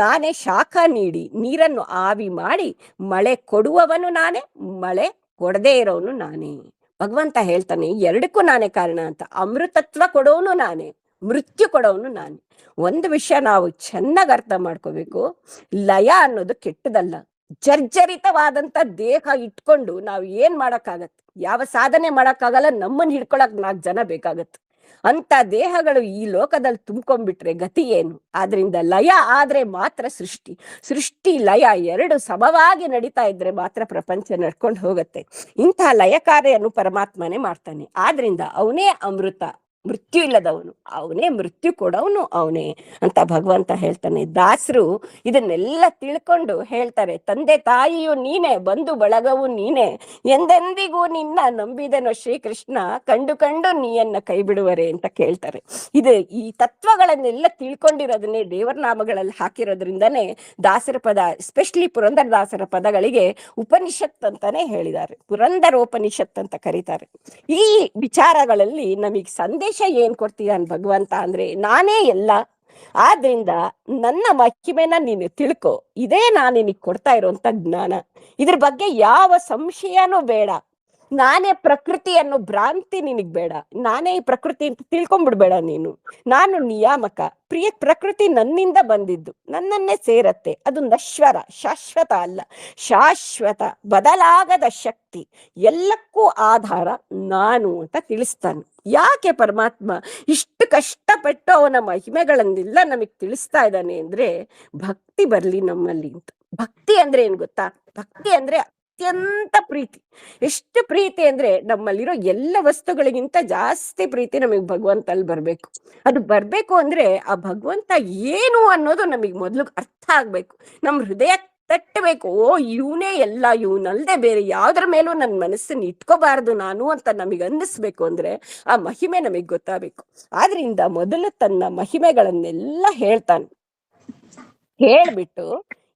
ನಾನೇ ಶಾಖ ನೀಡಿ ನೀರನ್ನು ಆವಿ ಮಾಡಿ ಮಳೆ ಕೊಡುವವನು ನಾನೇ, ಮಳೆ ಕೊಡದೇ ಇರೋನು ನಾನೇ. ಭಗವಂತ ಹೇಳ್ತಾನೆ, ಎರಡಕ್ಕೂ ನಾನೇ ಕಾರಣ ಅಂತ. ಅಮೃತತ್ವ ಕೊಡೋನು ನಾನೇ, ಮೃತ್ಯು ಕೊಡೋನು ನಾನು. ಒಂದು ವಿಷಯ ನಾವು ಚೆನ್ನಾಗಿ ಅರ್ಥ ಮಾಡ್ಕೋಬೇಕು, ಲಯ ಅನ್ನೋದು ಕೆಟ್ಟದಲ್ಲ. ಜರ್ಜರಿತವಾದಂತ ದೇಹ ಇಟ್ಕೊಂಡು ನಾವು ಏನ್ ಮಾಡಕ್ಕಾಗತ್ತೆ? ಯಾವ ಸಾಧನೆ ಮಾಡಕ್ಕಾಗಲ್ಲ. ನಮ್ಮನ್ನ ಹಿಡ್ಕೊಳಕ್ 4 ಜನ ಬೇಕಾಗತ್ತೆ. ಅಂತ ದೇಹಗಳು ಈ ಲೋಕದಲ್ಲಿ ತುಂಬ್ಕೊಂಡ್ಬಿಟ್ರೆ ಗತಿ ಏನು? ಆದ್ರಿಂದ ಲಯ ಆದ್ರೆ ಮಾತ್ರ ಸೃಷ್ಟಿ, ಸೃಷ್ಟಿ ಲಯ ಎರಡು ಸಮವಾಗಿ ನಡೀತಾ ಇದ್ರೆ ಮಾತ್ರ ಪ್ರಪಂಚ ನಡ್ಕೊಂಡು ಹೋಗತ್ತೆ. ಇಂಥ ಲಯ ಕಾರ್ಯನು ಪರಮಾತ್ಮನೇ ಮಾಡ್ತಾನೆ. ಆದ್ರಿಂದ ಅವನೇ ಅಮೃತ, ಮೃತ್ಯು ಇಲ್ಲದವನು, ಅವನೇ ಮೃತ್ಯು ಕೊಡವನು ಅವನೇ ಅಂತ ಭಗವಂತ ಹೇಳ್ತಾನೆ. ದಾಸರು ಇದನ್ನೆಲ್ಲ ತಿಳ್ಕೊಂಡು ಹೇಳ್ತಾರೆ, ತಂದೆ ತಾಯಿಯು ನೀನೆ, ಬಂಧು ಬಳಗವು ನೀನೆ, ಎಂದೆಂದಿಗೂ ನಿನ್ನ ನಂಬಿದೆನೋ ಶ್ರೀಕೃಷ್ಣ, ಕಂಡು ಕಂಡು ನೀಯನ್ನ ಕೈ ಬಿಡುವರೆ ಅಂತ ಕೇಳ್ತಾರೆ. ಇದು ಈ ತತ್ವಗಳನ್ನೆಲ್ಲ ತಿಳ್ಕೊಂಡಿರೋದನ್ನೇ ದೇವರ ನಾಮಗಳಲ್ಲಿ ಹಾಕಿರೋದ್ರಿಂದನೇ ದಾಸರ ಪದ, ಎಸ್ಪೆಷಲಿ ಪುರಂದರ ದಾಸರ ಪದಗಳಿಗೆ ಉಪನಿಷತ್ ಅಂತಾನೆ ಹೇಳಿದ್ದಾರೆ. ಪುರಂದರೋಪನಿಷತ್ ಅಂತ ಕರೀತಾರೆ. ಈ ವಿಚಾರಗಳಲ್ಲಿ ನಮಗೆ ಸಂದೇಶ ಏನ್ ಕೊಡ್ತೀಯಾನ್ ಭಗವಂತ ಅಂದ್ರೆ, ನಾನೇ ಎಲ್ಲ, ಆದ್ರಿಂದ ನನ್ನ ಮಹಿಮೆನ ನೀನು ತಿಳ್ಕೊ, ಇದೇ ನಾನು ನಿನಗೆ ಕೊಡ್ತಾ ಇರುವಂತ ಜ್ಞಾನ. ಇದ್ರ ಬಗ್ಗೆ ಯಾವ ಸಂಶಯನೂ ಬೇಡ. ನಾನೇ ಪ್ರಕೃತಿ ಅನ್ನೋ ಭ್ರಾಂತಿ ನಿನಗ್ ಬೇಡ. ನಾನೇ ಈ ಪ್ರಕೃತಿ ಅಂತ ತಿಳ್ಕೊಂಡ್ಬಿಡ್ಬೇಡ ನೀನು. ನಾನು ನಿಯಾಮಕ. ಪ್ರಕೃತಿ ನನ್ನಿಂದ ಬಂದಿದ್ದು, ನನ್ನನ್ನೇ ಸೇರತ್ತೆ. ಅದು ನಶ್ವರ, ಶಾಶ್ವತ ಅಲ್ಲ, ಶಾಶ್ವತ, ಬದಲಾಗದ ಶಕ್ತಿ, ಎಲ್ಲಕ್ಕೂ ಆಧಾರ ನಾನು ಅಂತ ತಿಳಿಸ್ತಾನೆ. ಯಾಕೆ ಪರಮಾತ್ಮ ಇಷ್ಟು ಕಷ್ಟಪಟ್ಟು ಅವನ ಮಹಿಮೆಗಳನ್ನೆಲ್ಲ ನಮಗ್ ತಿಳಿಸ್ತಾ ಇದ್ದಾನೆ ಅಂದ್ರೆ, ಭಕ್ತಿ ಬರ್ಲಿ ನಮ್ಮಲ್ಲಿ ಅಂತ. ಭಕ್ತಿ ಅಂದ್ರೆ ಏನ್ ಗೊತ್ತಾ? ಭಕ್ತಿ ಅಂದ್ರೆ ಅತ್ಯಂತ ಪ್ರೀತಿ. ಎಷ್ಟು ಪ್ರೀತಿ ಅಂದ್ರೆ, ನಮ್ಮಲ್ಲಿರೋ ಎಲ್ಲ ವಸ್ತುಗಳಿಗಿಂತ ಜಾಸ್ತಿ ಪ್ರೀತಿ ನಮಗ್ ಭಗವಂತಲ್ಲಿ ಬರ್ಬೇಕು. ಅದು ಬರ್ಬೇಕು ಅಂದ್ರೆ ಆ ಭಗವಂತ ಏನು ಅನ್ನೋದು ನಮಗ್ ಮೊದ್ಲು ಅರ್ಥ ಆಗ್ಬೇಕು. ನಮ್ ಹೃದಯ ತಟ್ಟಬೇಕು. ಓ, ಇವನೇ ಎಲ್ಲ, ಇವನಲ್ದೆ ಬೇರೆ ಯಾವ್ದ್ರ ಮೇಲೂ ನನ್ನ ಮನಸ್ಸನ್ನ ಇಟ್ಕೋಬಾರದು ನಾನು ಅಂತ ನಮಗ್ ಅನ್ನಿಸ್ಬೇಕು ಅಂದ್ರೆ ಆ ಮಹಿಮೆ ನಮಗ್ ಗೊತ್ತಾಗಬೇಕು. ಆದ್ರಿಂದ ಮೊದಲು ತನ್ನ ಮಹಿಮೆಗಳನ್ನೆಲ್ಲ ಹೇಳ್ತಾನೆ. ಹೇಳ್ಬಿಟ್ಟು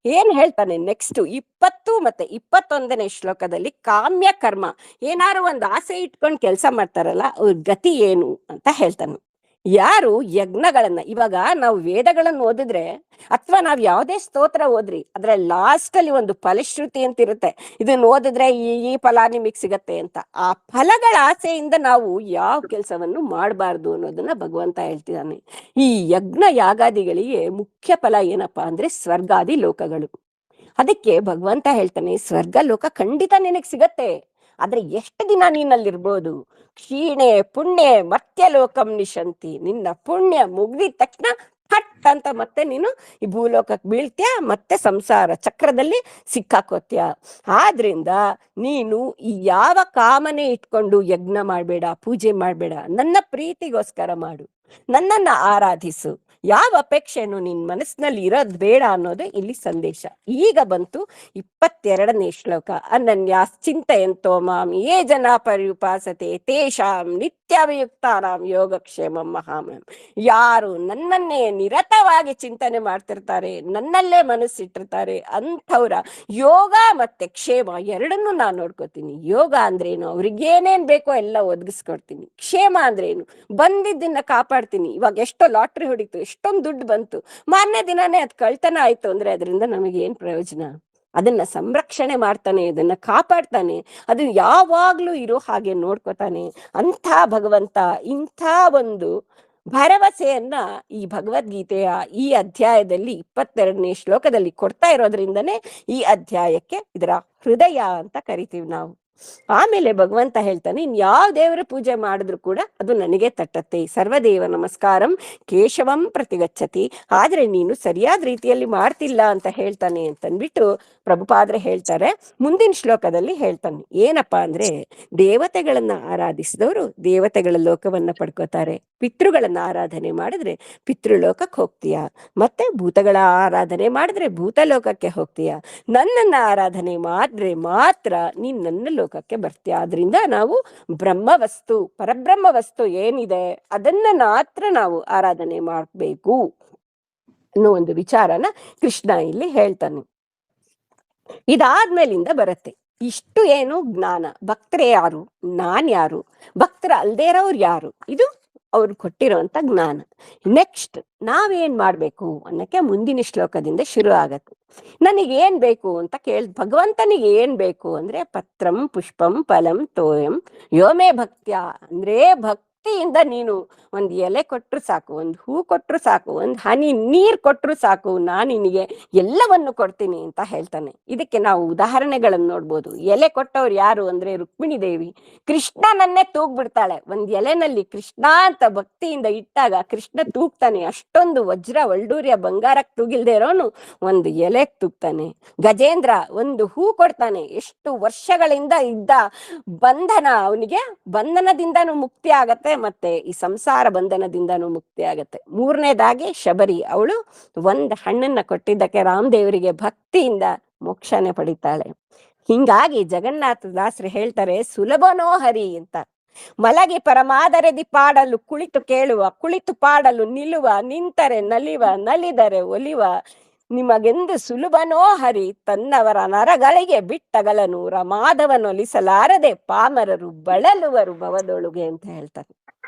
ಏನ್ ಹೇಳ್ತಾನೆ ನೆಕ್ಸ್ಟ್ 20 ಮತ್ತೆ 21ನೇ ಶ್ಲೋಕದಲ್ಲಿ, ಕಾಮ್ಯ ಕರ್ಮ, ಏನಾರು ಒಂದು ಆಸೆ ಇಟ್ಕೊಂಡು ಕೆಲಸ ಮಾಡ್ತಾರಲ್ಲ ಅವ್ರ ಗತಿ ಏನು ಅಂತ ಹೇಳ್ತಾನೆ. ಯಾರು ಯಜ್ಞಗಳನ್ನ, ಇವಾಗ ನಾವು ವೇದಗಳನ್ನ ಓದಿದ್ರೆ ಅಥವಾ ನಾವ್ ಯಾವ್ದೇ ಸ್ತೋತ್ರ ಓದ್ರಿ, ಅದ್ರ ಲಾಸ್ಟ್ ಅಲ್ಲಿ ಒಂದು ಫಲಶ್ರುತಿ ಅಂತ ಇರುತ್ತೆ. ಇದನ್ನ ಓದಿದ್ರೆ ಈ ಫಲ ನಿಮಗ್ ಸಿಗತ್ತೆ ಅಂತ. ಆ ಫಲಗಳ ಆಸೆಯಿಂದ ನಾವು ಯಾವ ಕೆಲಸವನ್ನು ಮಾಡಬಾರ್ದು ಅನ್ನೋದನ್ನ ಭಗವಂತ ಹೇಳ್ತಿದ್ದಾನೆ. ಈ ಯಜ್ಞ ಯಾಗಾದಿಗಳಿಗೆ ಮುಖ್ಯ ಫಲ ಏನಪ್ಪಾ ಅಂದ್ರೆ ಸ್ವರ್ಗಾದಿ ಲೋಕಗಳು. ಅದಕ್ಕೆ ಭಗವಂತ ಹೇಳ್ತಾನೆ, ಸ್ವರ್ಗ ಲೋಕ ಖಂಡಿತ ನಿನಗ್ ಸಿಗತ್ತೆ, ಆದ್ರೆ ಎಷ್ಟು ದಿನ ನೀನಲ್ಲಿರ್ಬೋದು? ಕ್ಷೀಣೆ ಪುಣ್ಯ ಮರ್ತ್ಯಲೋಕಂ ನಿಶಂತಿ. ನಿನ್ನ ಪುಣ್ಯ ಮುಗ್ದಿದ ತಕ್ಷಣ ಹಟ್ ಅಂತ ಮತ್ತೆ ನೀನು ಈ ಭೂಲೋಕಕ್ಕೆ ಬೀಳ್ತೀಯ, ಮತ್ತೆ ಸಂಸಾರ ಚಕ್ರದಲ್ಲಿ ಸಿಕ್ಕಾಕೋತ್ಯ. ಆದ್ರಿಂದ ನೀನು ಈ ಯಾವ ಕಾಮನೆ ಇಟ್ಕೊಂಡು ಯಜ್ಞ ಮಾಡ್ಬೇಡ, ಪೂಜೆ ಮಾಡ್ಬೇಡ. ನನ್ನ ಪ್ರೀತಿಗೋಸ್ಕರ ಮಾಡು, ನನ್ನನ್ನ ಆರಾಧಿಸು. ಯಾವ ಅಪೇಕ್ಷೆನು ನಿನ್ ಮನಸ್ಸಿನಲ್ಲಿ ಇರೋದ್ ಬೇಡ ಅನ್ನೋದು ಇಲ್ಲಿ ಸಂದೇಶ. ಈಗ ಬಂತು 22ನೇ ಶ್ಲೋಕ. ಅನನ್ಯಾಸ್ ಚಿಂತಯಂತೋ ಮಾಂ ಯೇ ಜನ ಪರ್ಯುಪಾಸತೆ ತೇಷಾಂ ನಿತ್ಯಾಭಿಯುಕ್ತಾನಾಂ ಯೋಗಕ್ಷೇಮಂ ಮಹಾಮಂ. ಯಾರು ನನ್ನನ್ನೇ ನಿರತವಾಗಿ ಚಿಂತನೆ ಮಾಡ್ತಿರ್ತಾರೆ, ನನ್ನಲ್ಲೇ ಮನಸ್ಸಿಟ್ಟಿರ್ತಾರೆ, ಅಂಥವ್ರ ಯೋಗ ಮತ್ತೆ ಕ್ಷೇಮ ಎರಡನ್ನೂ ನಾನು ನೋಡ್ಕೋತೀನಿ. ಯೋಗ ಅಂದ್ರೇನು? ಅವ್ರಿಗೇನೇನ್ ಬೇಕೋ ಎಲ್ಲ ಒದಗಿಸ್ಕೊಡ್ತೀನಿ. ಕ್ಷೇಮ ಅಂದ್ರೇನು? ಬಂದಿದ್ದನ್ನ ಕಾಪಾಡ್ತೀನಿ. ಇವಾಗ ಎಷ್ಟೋ ಲಾಟ್ರಿ ಹೊಡಿತು, ಎಷ್ಟೊಂದು ದುಡ್ಡು ಬಂತು, ಮಾರನೇ ದಿನಾನೇ ಅದ್ ಕಳ್ತನ ಆಯ್ತು ಅಂದ್ರೆ ಅದರಿಂದ ನಮಗೆ ಏನ್ ಪ್ರಯೋಜನ? ಅದನ್ನ ಸಂರಕ್ಷಣೆ ಮಾಡ್ತಾನೆ, ಅದನ್ನ ಕಾಪಾಡ್ತಾನೆ, ಅದು ಯಾವಾಗ್ಲೂ ಇರೋ ಹಾಗೆ ನೋಡ್ಕೋತಾನೆ. ಅಂಥ ಭಗವಂತ ಇಂಥ ಒಂದು ಭರವಸೆಯನ್ನ ಈ ಭಗವದ್ಗೀತೆಯ ಈ ಅಧ್ಯಾಯದಲ್ಲಿ 22ನೇ ಶ್ಲೋಕದಲ್ಲಿ ಕೊಡ್ತಾ ಇರೋದ್ರಿಂದನೇ ಈ ಅಧ್ಯಾಯಕ್ಕೆ ಇದರ ಹೃದಯ ಅಂತ ಕರಿತೀವಿ ನಾವು. ಆಮೇಲೆ ಭಗವಂತ ಹೇಳ್ತಾನೆ, ಇನ್ ಯಾವ ದೇವರ ಪೂಜೆ ಮಾಡಿದ್ರು ಕೂಡ ಅದು ನನಗೆ ತಟ್ಟತ್ತೆ. ಸರ್ವದೇವ ನಮಸ್ಕಾರಂ ಕೇಶವಂ ಪ್ರತಿಗಚ್ಚತಿ. ಆದ್ರೆ ನೀನು ಸರಿಯಾದ ರೀತಿಯಲ್ಲಿ ಮಾಡ್ತಿಲ್ಲ ಅಂತ ಹೇಳ್ತಾನೆ ಅಂತನ್ಬಿಟ್ಟು ಪ್ರಭುಪಾದ್ರೆ ಹೇಳ್ತಾರೆ. ಮುಂದಿನ ಶ್ಲೋಕದಲ್ಲಿ ಹೇಳ್ತಾನೆ ಏನಪ್ಪಾ ಅಂದ್ರೆ, ದೇವತೆಗಳನ್ನ ಆರಾಧಿಸಿದವರು ದೇವತೆಗಳ ಲೋಕವನ್ನ ಪಡ್ಕೋತಾರೆ. ಪಿತೃಗಳನ್ನ ಆರಾಧನೆ ಮಾಡಿದ್ರೆ ಪಿತೃಲೋಕಕ್ಕೆ ಹೋಗ್ತೀಯ. ಮತ್ತೆ ಭೂತಗಳ ಆರಾಧನೆ ಮಾಡಿದ್ರೆ ಭೂತಲೋಕಕ್ಕೆ ಹೋಗ್ತೀಯ. ನನ್ನನ್ನ ಆರಾಧನೆ ಮಾಡಿದ್ರೆ ಮಾತ್ರ ನೀನ್ ನನ್ನ ಲೋಕಕ್ಕೆ ಬರ್ತೀಯ. ಆದ್ರಿಂದ ನಾವು ಬ್ರಹ್ಮ ವಸ್ತು, ಪರಬ್ರಹ್ಮ ವಸ್ತು ಏನಿದೆ ಅದನ್ನ ಮಾತ್ರ ನಾವು ಆರಾಧನೆ ಮಾಡ್ಬೇಕು ಅನ್ನೋ ಒಂದು ವಿಚಾರನ ಕೃಷ್ಣ ಇಲ್ಲಿ ಹೇಳ್ತಾನೆ. ಇದಾದ್ಮೇಲಿಂದ ಬರುತ್ತೆ ಇಷ್ಟು ಏನು ಜ್ಞಾನ. ಭಕ್ತರೇ ಯಾರು, ನಾನ್ ಯಾರು, ಭಕ್ತರ ಅಲ್ದೇ ಇರೋರು ಯಾರು, ಇದು ಅವ್ರು ಕೊಟ್ಟಿರೋಂತ ಜ್ಞಾನ. ನೆಕ್ಸ್ಟ್ ನಾವೇನ್ ಮಾಡ್ಬೇಕು ಅನ್ನಕ್ಕೆ ಮುಂದಿನ ಶ್ಲೋಕದಿಂದ ಶುರು ಆಗತ್ತೆ. ನನಗೇನ್ ಬೇಕು ಅಂತ ಭಗವಂತನಿಗೆ ಏನ್ ಬೇಕು ಅಂದ್ರೆ, ಪತ್ರಂ ಪುಷ್ಪಂ ಫಲಂ ತೋಯಂ ಯೋಮೇ ಭಕ್ತ್ಯ ಅಂದ್ರೆ, ಭಕ್ತಿ ಭಕ್ತಿಯಿಂದ ನೀನು ಒಂದ್ ಎಲೆ ಕೊಟ್ರು ಸಾಕು, ಒಂದ್ ಹೂ ಕೊಟ್ರು ಸಾಕು, ಒಂದ್ ಹನಿ ನೀರ್ ಕೊಟ್ರು ಸಾಕು, ನಾನು ನಿನಗೆ ಎಲ್ಲವನ್ನು ಕೊಡ್ತೀನಿ ಅಂತ ಹೇಳ್ತಾನೆ. ಇದಕ್ಕೆ ನಾವು ಉದಾಹರಣೆಗಳನ್ನು ನೋಡ್ಬೋದು. ಎಲೆ ಕೊಟ್ಟವ್ರು ಯಾರು ಅಂದ್ರೆ ರುಕ್ಮಿಣಿ ದೇವಿ. ಕೃಷ್ಣನನ್ನೇ ತೂಗ್ಬಿಡ್ತಾಳೆ. ಒಂದ್ ಎಲೆನಲ್ಲಿ ಕೃಷ್ಣ ಅಂತ ಭಕ್ತಿಯಿಂದ ಇಟ್ಟಾಗ ಕೃಷ್ಣ ತೂಗ್ತಾನೆ. ಅಷ್ಟೊಂದು ವಜ್ರ ವೈಡೂರ್ಯ ಬಂಗಾರಕ್ಕೆ ತೂಗಿಲ್ದೇ ಇರೋನು ಒಂದು ಎಲೆಗೆ ತೂಗ್ತಾನೆ. ಗಜೇಂದ್ರ ಒಂದು ಹೂ ಕೊಡ್ತಾನೆ. ಎಷ್ಟು ವರ್ಷಗಳಿಂದ ಇದ್ದ ಬಂಧನ, ಅವನಿಗೆ ಬಂಧನದಿಂದನೂ ಮುಕ್ತಿ ಆಗತ್ತೆ, ಮತ್ತೆ ಈ ಸಂಸಾರ ಬಂಧನದಿಂದನೂ ಮುಕ್ತಿ ಆಗತ್ತೆ. ಮೂರನೇದಾಗಿ ಶಬರಿ, ಅವಳು ಒಂದ್ ಹಣ್ಣನ್ನ ಕೊಟ್ಟಿದ್ದಕ್ಕೆ ರಾಮದೇವರಿಗೆ ಭಕ್ತಿಯಿಂದ ಮೋಕ್ಷನೆ ಪಡಿತಾಳೆ. ಹಿಂಗಾಗಿ ಜಗನ್ನಾಥ ದಾಸರು ಹೇಳ್ತಾರೆ, ಸುಲಭನೋ ಹರಿ ಅಂತ. ಮಲಗಿ ಪರಮಾದರದಿ ಪಾಡಲು ಕುಳಿತು ಕೇಳುವ, ಕುಳಿತು ಪಾಡಲು ನಿಲ್ಲುವ, ನಿಂತರೆ ನಲಿವ, ನಲಿದರೆ ಒಲಿವ, ನಿಮಗೆಂದು ಸುಲಭನೋ ಹರಿ, ತನ್ನವರ ನರಗಳಿಗೆ ಬಿಟ್ಟಗಲನು, ರಮಾದವನೊಲಿಸಲಾರದೆ ಪಾಮರರು ಬಳಲುವರು ಭವದೊಳಗೆ ಅಂತ ಹೇಳ್ತಾರೆ.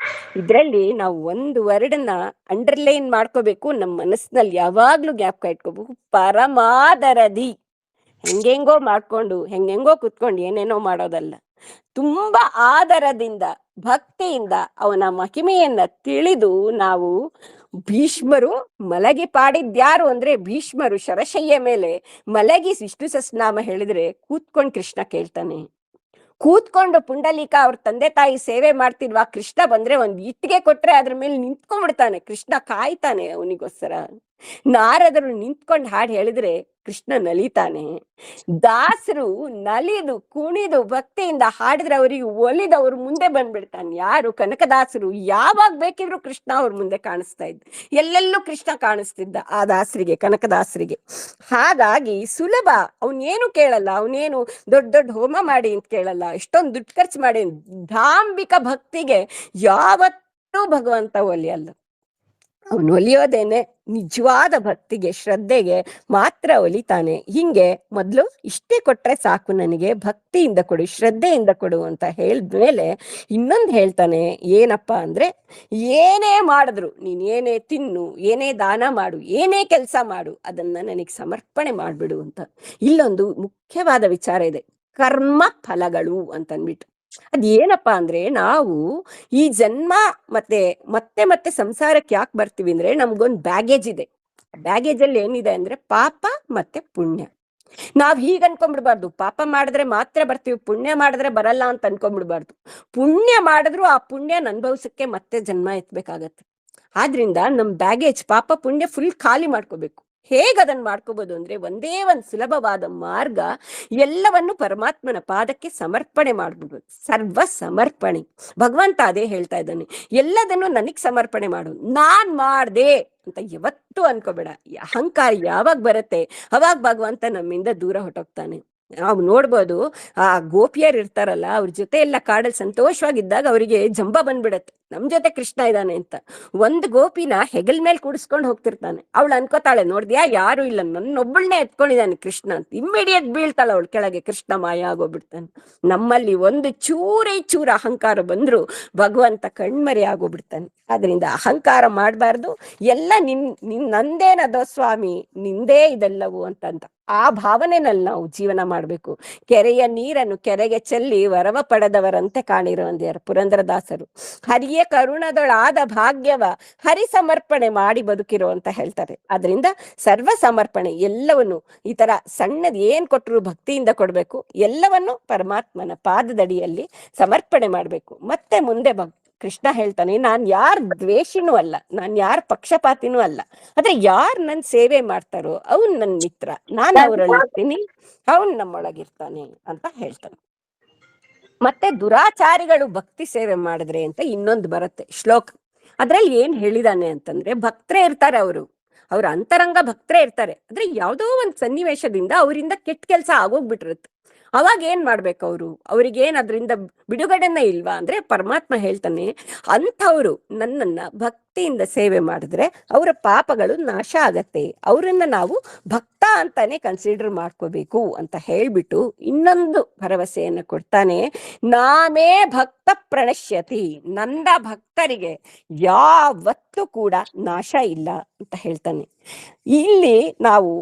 ಇದ್ರಲ್ಲಿ ನಾವು ಒಂದು ವರ್ಡನ್ನ ಅಂಡರ್ಲೈನ್ ಮಾಡ್ಕೋಬೇಕು, ನಮ್ಮ ಮನಸ್ಸಿನಲ್ಲಿ ಯಾವಾಗ್ಲೂ ಜ್ಞಾಪಕ ಇಟ್ಕೋಬೇಕು. ಪರಮಾದರದಿ, ಹೆಂಗೆಂಗೋ ಮಾಡ್ಕೊಂಡು ಹೆಂಗೆಂಗೋ ಕುತ್ಕೊಂಡು ಏನೇನೋ ಮಾಡೋದಲ್ಲ. ತುಂಬಾ ಆದರದಿಂದ ಭಕ್ತಿಯಿಂದ ಅವನ ಮಹಿಮೆಯನ್ನ ತಿಳಿದು ನಾವು, ಭೀಷ್ಮರು ಮಲಗಿ ಪಾಡಿದ್ಯಾರು ಅಂದ್ರೆ ಭೀಷ್ಮರು ಶರಶಯ್ಯ ಮೇಲೆ ಮಲಗಿ ವಿಷ್ಣು ಸಹಸ್ರನಾಮ ಹೇಳಿದ್ರೆ ಕೂತ್ಕೊಂಡು ಕೃಷ್ಣ ಕೇಳ್ತಾನೆ. ಕೂತ್ಕೊಂಡು ಪುಂಡಲೀಕ ಅವ್ರ ತಂದೆ ತಾಯಿ ಸೇವೆ ಮಾಡ್ತಿಲ್ವಾ, ಕೃಷ್ಣ ಬಂದ್ರೆ ಒಂದ್ ಇಟ್ಟಿಗೆ ಕೊಟ್ರೆ ಅದ್ರ ಮೇಲೆ ನಿಂತ್ಕೊಂಡ್ಬಿಡ್ತಾನೆ. ಕೃಷ್ಣ ಕಾಯ್ತಾನೆ ಅವನಿಗೋಸ್ಕರ. ನಾರದರು ನಿಂತ್ಕೊಂಡು ಹಾಡು ಹೇಳಿದ್ರೆ ಕೃಷ್ಣ ನಲಿತಾನೆ. ದಾಸರು ನಲಿದು ಕುಣಿದು ಭಕ್ತಿಯಿಂದ ಹಾಡಿದ್ರೆ ಅವರಿಗೆ ಒಲಿದವ್ರು ಮುಂದೆ ಬಂದ್ಬಿಡ್ತಾನೆ. ಯಾರು? ಕನಕದಾಸರು. ಯಾವಾಗ ಬೇಕಿದ್ರು ಕೃಷ್ಣ ಅವ್ರ ಮುಂದೆ ಕಾಣಿಸ್ತಾ ಇದ್ದ, ಎಲ್ಲೆಲ್ಲೂ ಕೃಷ್ಣ ಕಾಣಿಸ್ತಿದ್ದ ಆ ದಾಸರಿಗೆ, ಕನಕದಾಸರಿಗೆ. ಹಾಗಾಗಿ ಸುಲಭ, ಅವನೇನು ಕೇಳಲ್ಲ, ಅವನೇನು ದೊಡ್ಡ ದೊಡ್ಡ ಹೋಮ ಮಾಡಿ ಅಂತ ಕೇಳಲ್ಲ, ಎಷ್ಟೊಂದು ದುಡ್ಡು ಖರ್ಚು ಮಾಡಿ. ಧಾಂಬಿಕ ಭಕ್ತಿಗೆ ಯಾವತ್ತೂ ಭಗವಂತ ಒಲಿಯಲ್ಲ. ಅವನು ಒಲಿಯೋದೇನೆ ನಿಜವಾದ ಭಕ್ತಿಗೆ, ಶ್ರದ್ಧೆಗೆ ಮಾತ್ರ ಒಲಿತಾನೆ. ಹಿಂಗೆ ಮೊದಲು ಇಷ್ಟೇ ಕೊಟ್ರೆ ಸಾಕು, ನನಗೆ ಭಕ್ತಿಯಿಂದ ಕೊಡು, ಶ್ರದ್ಧೆಯಿಂದ ಕೊಡು ಅಂತ ಹೇಳಿದ್ಮೇಲೆ ಇನ್ನೊಂದು ಹೇಳ್ತಾನೆ. ಏನಪ್ಪಾ ಅಂದ್ರೆ, ಏನೇ ಮಾಡಿದ್ರು, ನೀನ್ ಏನೇ ತಿನ್ನು, ಏನೇ ದಾನ ಮಾಡು, ಏನೇ ಕೆಲಸ ಮಾಡು, ಅದನ್ನ ನನಗೆ ಸಮರ್ಪಣೆ ಮಾಡ್ಬಿಡು ಅಂತ. ಇಲ್ಲೊಂದು ಮುಖ್ಯವಾದ ವಿಚಾರ ಇದೆ, ಕರ್ಮ ಫಲಗಳು ಅಂತನ್ಬಿಟ್ಟು. ಅದ್ ಏನಪ್ಪಾ ಅಂದ್ರೆ, ನಾವು ಈ ಜನ್ಮ ಮತ್ತೆ ಮತ್ತೆ ಮತ್ತೆ ಸಂಸಾರಕ್ಕೆ ಯಾಕೆ ಬರ್ತೀವಿ ಅಂದ್ರೆ, ನಮ್ಗೊಂದು ಬ್ಯಾಗೇಜ್ ಇದೆ. ಬ್ಯಾಗೇಜ್ ಅಲ್ಲಿ ಏನಿದೆ ಅಂದ್ರೆ ಪಾಪ ಮತ್ತೆ ಪುಣ್ಯ. ನಾವ್ ಹೀಗ ಅನ್ಕೊಂಡ್ಬಿಡ್ಬಾರ್ದು, ಪಾಪ ಮಾಡಿದ್ರೆ ಮಾತ್ರ ಬರ್ತೀವಿ, ಪುಣ್ಯ ಮಾಡಿದ್ರೆ ಬರಲ್ಲ ಅಂತ ಅನ್ಕೊಂಡ್ಬಿಡ್ಬಾರ್ದು. ಪುಣ್ಯ ಮಾಡಿದ್ರು ಆ ಪುಣ್ಯನ ಅನುಭವಿಸಕ್ಕೆ ಮತ್ತೆ ಜನ್ಮ ಎತ್ಬೇಕಾಗತ್ತೆ. ಆದ್ರಿಂದ ನಮ್ ಬ್ಯಾಗೇಜ್ ಪಾಪ ಪುಣ್ಯ ಫುಲ್ ಖಾಲಿ ಮಾಡ್ಕೋಬೇಕು. ಹೇಗ್ ಅದನ್ನ ಮಾಡ್ಕೋಬಹುದು ಅಂದ್ರೆ, ಒಂದೇ ಒಂದು ಸುಲಭವಾದ ಮಾರ್ಗ, ಎಲ್ಲವನ್ನು ಪರಮಾತ್ಮನ ಪಾದಕ್ಕೆ ಸಮರ್ಪಣೆ ಮಾಡ್ಬಿಡ್ಬೋದು. ಸರ್ವ ಸಮರ್ಪಣೆ. ಭಗವಂತ ಅದೇ ಹೇಳ್ತಾ ಇದ್ದಾನೆ, ಎಲ್ಲದನ್ನು ನನಗ್ ಸಮರ್ಪಣೆ ಮಾಡು, ನಾನ್ ಮಾಡ್ದೆ ಅಂತ ಯಾವತ್ತೂ ಅನ್ಕೋಬೇಡ. ಅಹಂಕಾರ ಯಾವಾಗ ಬರುತ್ತೆ ಅವಾಗ ಭಗವಂತ ನಮ್ಮಿಂದ ದೂರ ಹೊಟ್ಟೋಗ್ತಾನೆ. ನಾವು ನೋಡ್ಬೋದು, ಆ ಗೋಪಿಯರ್ ಇರ್ತಾರಲ್ಲ, ಅವ್ರ ಜೊತೆ ಎಲ್ಲ ಕಾಡಲ್ಲಿ ಸಂತೋಷವಾಗಿದ್ದಾಗ ಅವರಿಗೆ ಜಂಬ ಬಂದ್ಬಿಡತ್ತೆ, ನಮ್ ಜೊತೆ ಕೃಷ್ಣ ಇದ್ದಾನೆ ಅಂತ. ಒಂದು ಗೋಪಿನ ಹೆಗಲ್ ಮೇಲೆ ಕೂಡಿಸ್ಕೊಂಡು ಹೋಗ್ತಿರ್ತಾನೆ. ಅವಳು ಅನ್ಕೋತಾಳೆ, ನೋಡ್ದ್ಯಾ ಯಾರು ಇಲ್ಲ, ನನ್ನೊಬ್ಬಳನ್ನೇ ಎತ್ಕೊಂಡಿದ್ದಾನೆ ಕೃಷ್ಣ ಅಂತ. ಇಮ್ಮಿಡಿಯೇಟ್ ಬೀಳ್ತಾಳೆ ಅವಳು ಕೆಳಗೆ, ಕೃಷ್ಣ ಮಾಯ ಆಗೋಗ್ಬಿಡ್ತಾನೆ. ನಮ್ಮಲ್ಲಿ ಒಂದು ಚೂರೇ ಚೂರ ಅಹಂಕಾರ ಬಂದ್ರು ಭಗವಂತ ಕಣ್ಮರೆ ಆಗೋಗ್ಬಿಡ್ತಾನೆ. ಆದ್ರಿಂದ ಅಹಂಕಾರ ಮಾಡಬಾರ್ದು. ಎಲ್ಲ ನಂದೇನದೋ ಸ್ವಾಮಿ, ನಿಂದೇ ಇದೆಲ್ಲವು ಅಂತ ಆ ಭಾವನೆನಲ್ಲಿ ನಾವು ಜೀವನ ಮಾಡ್ಬೇಕು. ಕೆರೆಯ ನೀರನ್ನು ಕೆರೆಗೆ ಚೆಲ್ಲಿ ವರವ ಪಡೆದವರಂತೆ ಕಾಣಿರೋ ಅಂದ್ಯಾರ ಪುರಂದರದಾಸರು. ಹರಿಯ ಕರುಣದೊಳಾದ ಭಾಗ್ಯವ ಹರಿ ಸಮರ್ಪಣೆ ಮಾಡಿ ಬದುಕಿರೋ ಅಂತ ಹೇಳ್ತಾರೆ. ಅದರಿಂದ ಸರ್ವ ಸಮರ್ಪಣೆ, ಎಲ್ಲವನ್ನು ಈ ತರ ಸಣ್ಣದ್ ಏನ್ ಕೊಟ್ಟರು ಭಕ್ತಿಯಿಂದ ಕೊಡ್ಬೇಕು. ಎಲ್ಲವನ್ನು ಪರಮಾತ್ಮನ ಪಾದದಡಿಯಲ್ಲಿ ಸಮರ್ಪಣೆ ಮಾಡ್ಬೇಕು. ಮತ್ತೆ ಮುಂದೆ ಕೃಷ್ಣ ಹೇಳ್ತಾನೆ, ನಾನ್ ಯಾರ ದ್ವೇಷಿನೂ ಅಲ್ಲ, ನಾನ್ ಯಾರ ಪಕ್ಷಪಾತಿನೂ ಅಲ್ಲ, ಆದ್ರೆ ಯಾರ್ ನನ್ ಸೇವೆ ಮಾಡ್ತಾರೋ ಅವನ್ ನನ್ ಮಿತ್ರ, ನಾನ್ ಅವ್ರಲ್ಲಿರ್ತೀನಿ, ಅವನ್ ನಮ್ಮೊಳಗಿರ್ತಾನೆ ಅಂತ ಹೇಳ್ತಾನೆ. ಮತ್ತೆ ದುರಾಚಾರಿಗಳು ಭಕ್ತಿ ಸೇವೆ ಮಾಡಿದ್ರೆ ಅಂತ ಇನ್ನೊಂದು ಬರುತ್ತೆ ಶ್ಲೋಕ. ಅದ್ರಲ್ಲಿ ಏನ್ ಹೇಳಿದಾನೆ ಅಂತಂದ್ರೆ, ಭಕ್ತರೇ ಇರ್ತಾರೆ, ಅವ್ರ ಅಂತರಂಗ ಭಕ್ತರೇ ಇರ್ತಾರೆ, ಆದ್ರೆ ಯಾವ್ದೋ ಒಂದ್ ಸನ್ನಿವೇಶದಿಂದ ಅವರಿಂದ ಕೆಟ್ಟ ಕೆಲ್ಸ ಆಗೋಗ್ಬಿಟ್ಟಿರುತ್ತೆ. ಅವಾಗ ಏನ್ ಮಾಡ್ಬೇಕು ಅವ್ರಿಗೇನ್ ಅದರಿಂದ ಬಿಡುಗಡೆನೇ ಇಲ್ವಾ ಅಂದ್ರೆ, ಪರಮಾತ್ಮ ಹೇಳ್ತಾನೆ, ಅಂಥವ್ರು ನನ್ನನ್ನ ಭಕ್ತಿಯಿಂದ ಸೇವೆ ಮಾಡಿದ್ರೆ ಅವರ ಪಾಪಗಳು ನಾಶ ಆಗತ್ತೆ, ಅವರನ್ನ ನಾವು ಭಕ್ತ ಅಂತಾನೆ ಕನ್ಸಿಡರ್ ಮಾಡ್ಕೋಬೇಕು ಅಂತ ಹೇಳ್ಬಿಟ್ಟು ಇನ್ನೊಂದು ಭರವಸೆಯನ್ನು ಕೊಡ್ತಾನೆ. ನಾಮೇ ಭಕ್ತ ಪ್ರಣಶ್ಯತಿ, ನನ್ನ ಭಕ್ತರಿಗೆ ಯಾವತ್ತೂ ಕೂಡ ನಾಶ ಇಲ್ಲ ಅಂತ ಹೇಳ್ತಾನೆ. ಇಲ್ಲಿ ನಾವು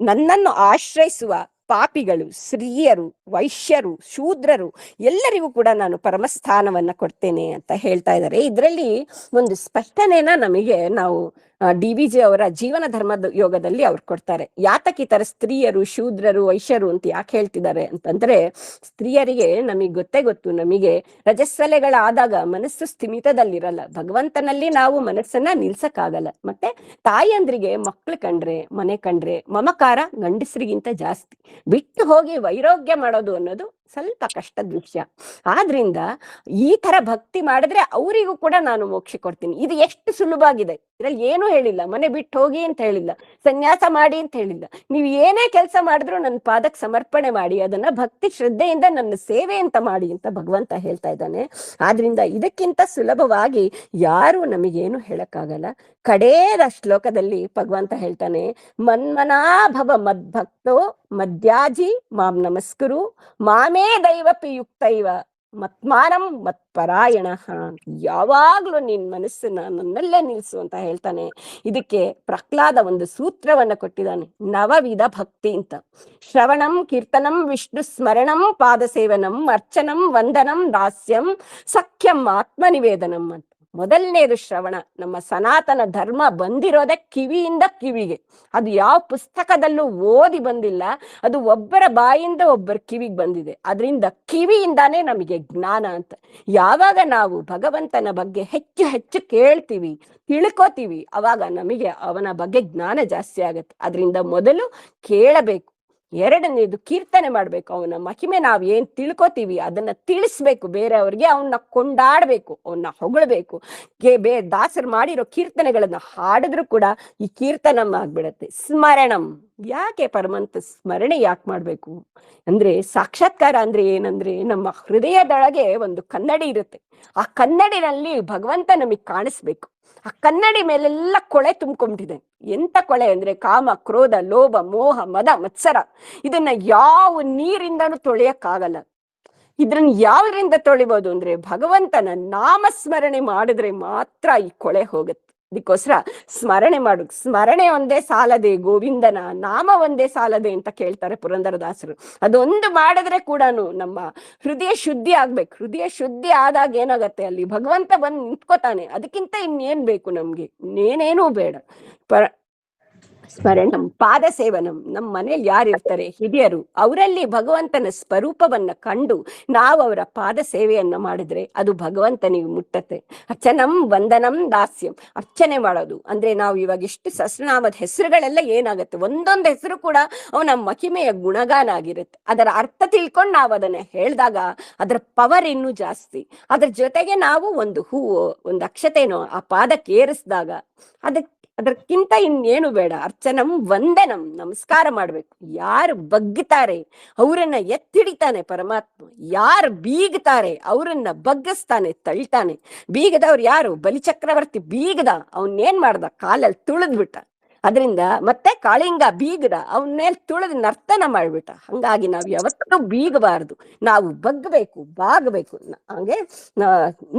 ನನ್ನನ್ನು ಆಶ್ರಯಿಸುವ ಪಾಪಿಗಳು, ಸ್ತ್ರೀಯರು, ವೈಶ್ಯರು, ಶೂದ್ರರು ಎಲ್ಲರಿಗೂ ಕೂಡ ನಾನು ಪರಮಸ್ಥಾನವನ್ನ ಕೊಡ್ತೇನೆ ಅಂತ ಹೇಳ್ತಾ ಇದ್ದಾರೆ. ಇದರಲ್ಲಿ ಒಂದು ಸ್ಪಷ್ಟನೆನ ನಮಗೆ ನಾವು DVG ಅವರ ಜೀವನ ಧರ್ಮದ ಯೋಗದಲ್ಲಿ ಅವ್ರು ಕೊಡ್ತಾರೆ. ಯಾತಕ್ಕೆ ಈ ತರ ಸ್ತ್ರೀಯರು, ಶೂದ್ರರು, ವೈಶ್ಯರು ಅಂತ ಯಾಕೆ ಹೇಳ್ತಿದ್ದಾರೆ ಅಂತಂದ್ರೆ, ಸ್ತ್ರೀಯರಿಗೆ ನಮಗೆ ಗೊತ್ತೇ ಗೊತ್ತು, ನಮಗೆ ರಜಸ್ಸಲೆಗಳಾದಾಗ ಮನಸ್ಸು ಸ್ಥಿಮಿತದಲ್ಲಿರಲ್ಲ. ಭಗವಂತನಲ್ಲಿ ನಾವು ಮನಸ್ಸನ್ನ ನಿಲ್ಸಕ್ಕಾಗಲ್ಲ. ಮತ್ತೆ ತಾಯಂದ್ರಿಗೆ ಮಕ್ಳು ಕಂಡ್ರೆ, ಮನೆ ಕಂಡ್ರೆ ಮಮಕಾರ ಗಂಡಸರಿಗಿಂತ ಜಾಸ್ತಿ. ಬಿಟ್ಟು ಹೋಗಿ ವೈರೋಗ್ಯ ಮಾಡೋದು ಅನ್ನೋದು ಸ್ವಲ್ಪ ಕಷ್ಟದ ವಿಷಯ. ಆದ್ರಿಂದ ಈ ತರ ಭಕ್ತಿ ಮಾಡಿದ್ರೆ ಅವರಿಗೂ ಕೂಡ ನಾನು ಮೋಕ್ಷ ಕೊಡ್ತೀನಿ. ಇದು ಎಷ್ಟು ಸುಲಭ ಆಗಿದೆ. ಇದ್ರಲ್ಲಿ ಏನು ಹೇಳಿಲ್ಲ, ಮನೆ ಬಿಟ್ಟು ಹೋಗಿ ಅಂತ ಹೇಳಿಲ್ಲ, ಸನ್ಯಾಸ ಮಾಡಿ ಅಂತ ಹೇಳಿಲ್ಲ. ನೀವು ಏನೇ ಕೆಲಸ ಮಾಡಿದ್ರು ನನ್ನ ಪಾದಕ್ಕೆ ಸಮರ್ಪಣೆ ಮಾಡಿ, ಅದನ್ನ ಭಕ್ತಿ ಶ್ರದ್ಧೆಯಿಂದ ನನ್ನ ಸೇವೆ ಅಂತ ಮಾಡಿ ಅಂತ ಭಗವಂತ ಹೇಳ್ತಾ ಇದ್ದಾನೆ. ಆದ್ರಿಂದ ಇದಕ್ಕಿಂತ ಸುಲಭವಾಗಿ ಯಾರು ನಮಗೇನು ಹೇಳಕ್ಕಾಗಲ್ಲ. ಕಡೇದ ಶ್ಲೋಕದಲ್ಲಿ ಭಗವಂತ ಹೇಳ್ತಾನೆ, ಮನ್ಮನಾಭವ ಮದ್ಭಕ್ತೋ ಮದ್ಯಾಜಿ ಮಾಂ ನಮಸ್ಕುರು ಮಾಮೇ ದೈವಪಿ ಯುಕ್ತೈವ ಮತ್ಮಾನಂ ಮತ್ಪರಾಯಣ. ಯಾವಾಗ್ಲೂ ನಿನ್ ಮನಸ್ಸನ್ನ ನನ್ನಲ್ಲೇ ನಿಲ್ಸು ಅಂತ ಹೇಳ್ತಾನೆ. ಇದಕ್ಕೆ ಪ್ರಹ್ಲಾದ ಒಂದು ಸೂತ್ರವನ್ನ ಕೊಟ್ಟಿದ್ದಾನೆ, ನವವಿಧ ಭಕ್ತಿ ಅಂತ. ಶ್ರವಣಂ, ಕೀರ್ತನಂ, ವಿಷ್ಣು ಸ್ಮರಣಂ, ಪಾದ ಸೇವನಂ, ಅರ್ಚನಂ, ವಂದನಂ, ದಾಸ್ಯಂ, ಸಖ್ಯಂ, ಆತ್ಮನಿವೇದನಂ ಅಂತ. ಮೊದಲನೇದು ಶ್ರವಣ. ನಮ್ಮ ಸನಾತನ ಧರ್ಮ ಬಂದಿರೋದೇ ಕಿವಿಯಿಂದ ಕಿವಿಗೆ. ಅದು ಯಾವ ಪುಸ್ತಕದಲ್ಲೂ ಓದಿ ಬಂದಿಲ್ಲ, ಅದು ಒಬ್ಬರ ಬಾಯಿಂದ ಒಬ್ಬರ ಕಿವಿಗೆ ಬಂದಿದೆ. ಅದರಿಂದ ಕಿವಿಯಿಂದಾನೇ ನಮಗೆ ಜ್ಞಾನ ಅಂತ. ಯಾವಾಗ ನಾವು ಭಗವಂತನ ಬಗ್ಗೆ ಹೆಚ್ಚು ಹೆಚ್ಚು ಕೇಳ್ತೀವಿ, ತಿಳ್ಕೋತೀವಿ, ಅವಾಗ ನಮಗೆ ಅವನ ಬಗ್ಗೆ ಜ್ಞಾನ ಜಾಸ್ತಿ ಆಗತ್ತೆ. ಅದರಿಂದ ಮೊದಲು ಕೇಳಬೇಕು. ಎರಡನೇದು ಕೀರ್ತನೆ ಮಾಡ್ಬೇಕು. ಅವನ ಮಹಿಮೆ ನಾವ್ ಏನ್ ತಿಳ್ಕೊತೀವಿ ಅದನ್ನ ತಿಳಿಸ್ಬೇಕು ಬೇರೆಯವ್ರಿಗೆ. ಅವನ್ನ ಕೊಂಡಾಡ್ಬೇಕು, ಅವನ್ನ ಹೊಗಳಬೇಕು. ದಾಸರು ಮಾಡಿರೋ ಕೀರ್ತನೆಗಳನ್ನ ಹಾಡಿದ್ರು ಕೂಡ ಈ ಕೀರ್ತನಂ ಆಗ್ಬಿಡತ್ತೆ. ಸ್ಮರಣಂ. ಯಾಕೆ ಪರಮಂತ ಸ್ಮರಣೆ ಯಾಕೆ ಮಾಡ್ಬೇಕು ಅಂದ್ರೆ, ಸಾಕ್ಷಾತ್ಕಾರ ಅಂದ್ರೆ ಏನಂದ್ರೆ, ನಮ್ಮ ಹೃದಯದೊಳಗೆ ಒಂದು ಕನ್ನಡಿ ಇರುತ್ತೆ. ಆ ಕನ್ನಡಿನಲ್ಲಿ ಭಗವಂತ ನಮಗ್ ಕಾಣಿಸ್ಬೇಕು. ಆ ಕನ್ನಡಿ ಮೇಲೆಲ್ಲ ಕೊಳೆ ತುಂಬ್ಕೊಂಡಿದೆ. ಎಂತ ಕೊಳೆ ಅಂದ್ರೆ ಕಾಮ, ಕ್ರೋಧ, ಲೋಭ, ಮೋಹ, ಮದ, ಮತ್ಸರ. ಇದನ್ನ ಯಾವ ನೀರಿಂದನೂ ತೊಳೆಯಕ್ಕಾಗಲ್ಲ. ಇದ್ರನ್ನ ಯಾವ್ದ್ರಿಂದ ತೊಳಿಬಹುದು ಅಂದ್ರೆ, ಭಗವಂತನ ನಾಮಸ್ಮರಣೆ ಮಾಡಿದ್ರೆ ಮಾತ್ರ ಈ ಕೊಳೆ ಹೋಗುತ್ತೆ. ಅದಕ್ಕೋಸ್ಕರ ಸ್ಮರಣೆ ಮಾಡು. ಸ್ಮರಣೆ ಒಂದೇ ಸಾಲದೆ, ಗೋವಿಂದನ ನಾಮ ಒಂದೇ ಸಾಲದೆ ಅಂತ ಕೇಳ್ತಾರೆ ಪುರಂದರದಾಸರು. ಅದೊಂದು ಮಾಡಿದ್ರೆ ಕೂಡ ನಮ್ಮ ಹೃದಯ ಶುದ್ಧಿ ಆಗ್ಬೇಕು. ಹೃದಯ ಶುದ್ಧಿ ಆದಾಗ ಏನಾಗತ್ತೆ, ಅಲ್ಲಿ ಭಗವಂತ ಬಂದು ನಿಂತ್ಕೋತಾನೆ. ಅದಕ್ಕಿಂತ ಇನ್ನೇನ್ ಬೇಕು ನಮ್ಗೆ? ಇನ್ನೇನೇನೂ ಬೇಡ. ಸ್ಮರಣಂ, ಪಾದ ಸೇವನಂ. ನಮ್ಮ ಮನೇಲಿ ಯಾರಿರ್ತಾರೆ ಹಿರಿಯರು, ಅವರಲ್ಲಿ ಭಗವಂತನ ಸ್ವರೂಪವನ್ನ ಕಂಡು ನಾವು ಅವರ ಪಾದ ಸೇವೆಯನ್ನ ಮಾಡಿದ್ರೆ ಅದು ಭಗವಂತನಿಗೆ ಮುಟ್ಟತ್ತೆ. ಅರ್ಚನಂ, ವಂದನಂ, ದಾಸ್ಯಂ. ಅರ್ಚನೆ ಮಾಡೋದು ಅಂದ್ರೆ ನಾವು ಇವಾಗ ಎಷ್ಟು ಸಹಸ್ರನಾಮದ ಹೆಸರುಗಳೆಲ್ಲ ಏನಾಗುತ್ತೆ, ಒಂದೊಂದು ಹೆಸರು ಕೂಡ ಅವನ ಮಹಿಮೆಯ ಗುಣಗಾನ ಆಗಿರುತ್ತೆ. ಅದರ ಅರ್ಥ ತಿಳ್ಕೊಂಡು ನಾವು ಅದನ್ನ ಹೇಳಿದಾಗ ಅದರ ಪವರ್ ಇನ್ನೂ ಜಾಸ್ತಿ. ಅದ್ರ ಜೊತೆಗೆ ನಾವು ಒಂದು ಹೂವು, ಒಂದು ಅಕ್ಷತೆನೋ ಆ ಪಾದಕ್ಕೆ ಏರಿಸಿದಾಗ ಅದಕ್ಕಿಂತ ಇನ್ನೇನು ಬೇಡ. ಅರ್ಚನಂ, ವಂದನಂ. ನಮಸ್ಕಾರ ಮಾಡ್ಬೇಕು. ಯಾರು ಬಗ್ಗುತ್ತಾರೆ ಅವರನ್ನ ಎತ್ತಿಡಿತಾನೆ ಪರಮಾತ್ಮ. ಯಾರು ಬೀಗ್ತಾರೆ ಅವರನ್ನ ಬಗ್ಗಿಸ್ತಾನೆ, ತಳ್ತಾನೆ. ಬೀಗದವ್ರು ಯಾರು? ಬಲಿಚಕ್ರವರ್ತಿ ಬೀಗದ, ಅವನ್ನೇನ್ ಮಾಡ್ದ? ಕಾಲಲ್ಲಿ ತುಳಿದ್ಬಿಟ್ಟ. ಅದರಿಂದ ಮತ್ತೆ ಕಾಳಿಂಗ ಬೀಗದ, ಅವನ್ನೇಲ್ ತುಳಿದು ನರ್ತನ ಮಾಡ್ಬಿಟ್ಟ. ಹಂಗಾಗಿ ನಾವು ಯಾವತ್ತೂ ಬೀಗಬಾರ್ದು, ನಾವು ಬಗ್ಗಬೇಕು, ಬಾಗಬೇಕು. ಹಂಗೆ